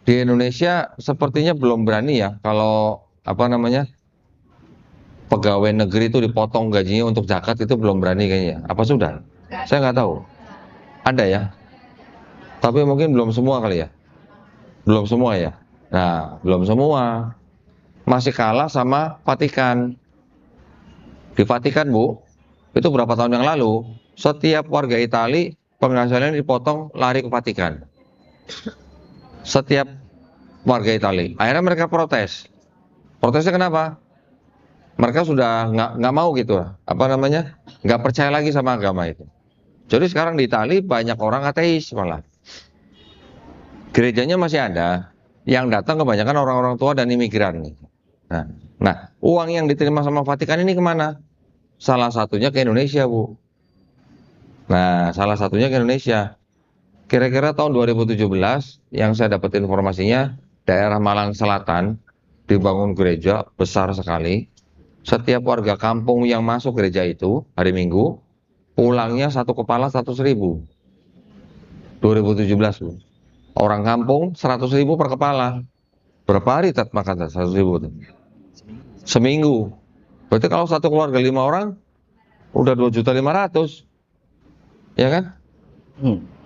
Di Indonesia sepertinya belum berani ya kalau pegawai negeri itu dipotong gajinya untuk zakat, itu belum berani kayaknya. Apa sudah? Saya nggak tahu. Ada ya. Tapi mungkin belum semua kali ya. Belum semua ya. Nah, belum semua. Masih kalah sama Vatikan. Di Vatikan Bu, itu berapa tahun yang lalu, setiap warga Itali penghasilannya dipotong lari ke Vatikan. Setiap warga Itali. Akhirnya mereka protes. Protesnya kenapa? Mereka sudah nggak mau gitu, nggak percaya lagi sama agama itu. Jadi sekarang di Itali banyak orang ateis malah. Gerejanya masih ada, yang datang kebanyakan orang-orang tua dan imigran. Nah, uang yang diterima sama Vatikan ini kemana? Salah satunya ke Indonesia Bu. Nah, salah satunya ke Indonesia. Kira-kira tahun 2017 yang saya dapat informasinya, daerah Malang Selatan dibangun gereja besar sekali. Setiap warga kampung yang masuk gereja itu hari Minggu, pulangnya satu kepala 100.000. 2017 Bu. Orang kampung 100.000 per kepala. Berapa hari makan 100.000 itu? Seminggu. Berarti kalau satu keluarga 5 orang, udah 2.500.000. Ya kan?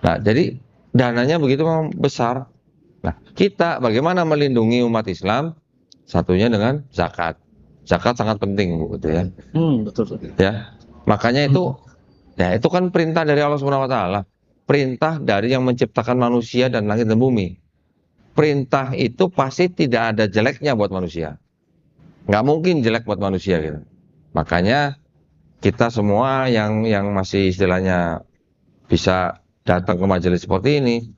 Nah, jadi dananya begitu besar. Nah, kita bagaimana melindungi umat Islam? Satunya dengan zakat. Zakat sangat penting Bu, gitu ya. Betul. Ya. Makanya itu itu kan perintah dari Allah Subhanahu wa taala. Perintah dari yang menciptakan manusia dan langit dan bumi. Perintah itu pasti tidak ada jeleknya buat manusia. Nggak mungkin jelek buat manusia gitu. Makanya kita semua yang masih istilahnya bisa datang ke majelis seperti ini,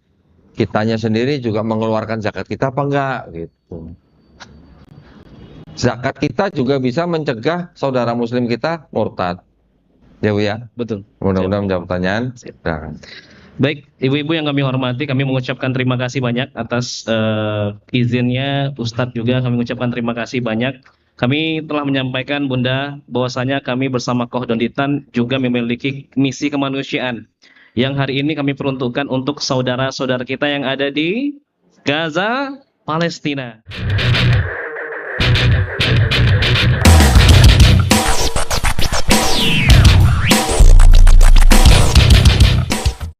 kitanya sendiri juga mengeluarkan zakat kita apa enggak gitu. Zakat kita juga bisa mencegah saudara muslim kita murtad. Ya Bu ya? Betul. Mudah-mudahan menjawab pertanyaan. Baik, ibu-ibu yang kami hormati, kami mengucapkan terima kasih banyak atas izinnya Ustadz juga kami mengucapkan terima kasih banyak. Kami telah menyampaikan Bunda bahwasanya kami bersama Kohdonditan juga memiliki misi kemanusiaan yang hari ini kami peruntukkan untuk saudara-saudara kita yang ada di Gaza, Palestina.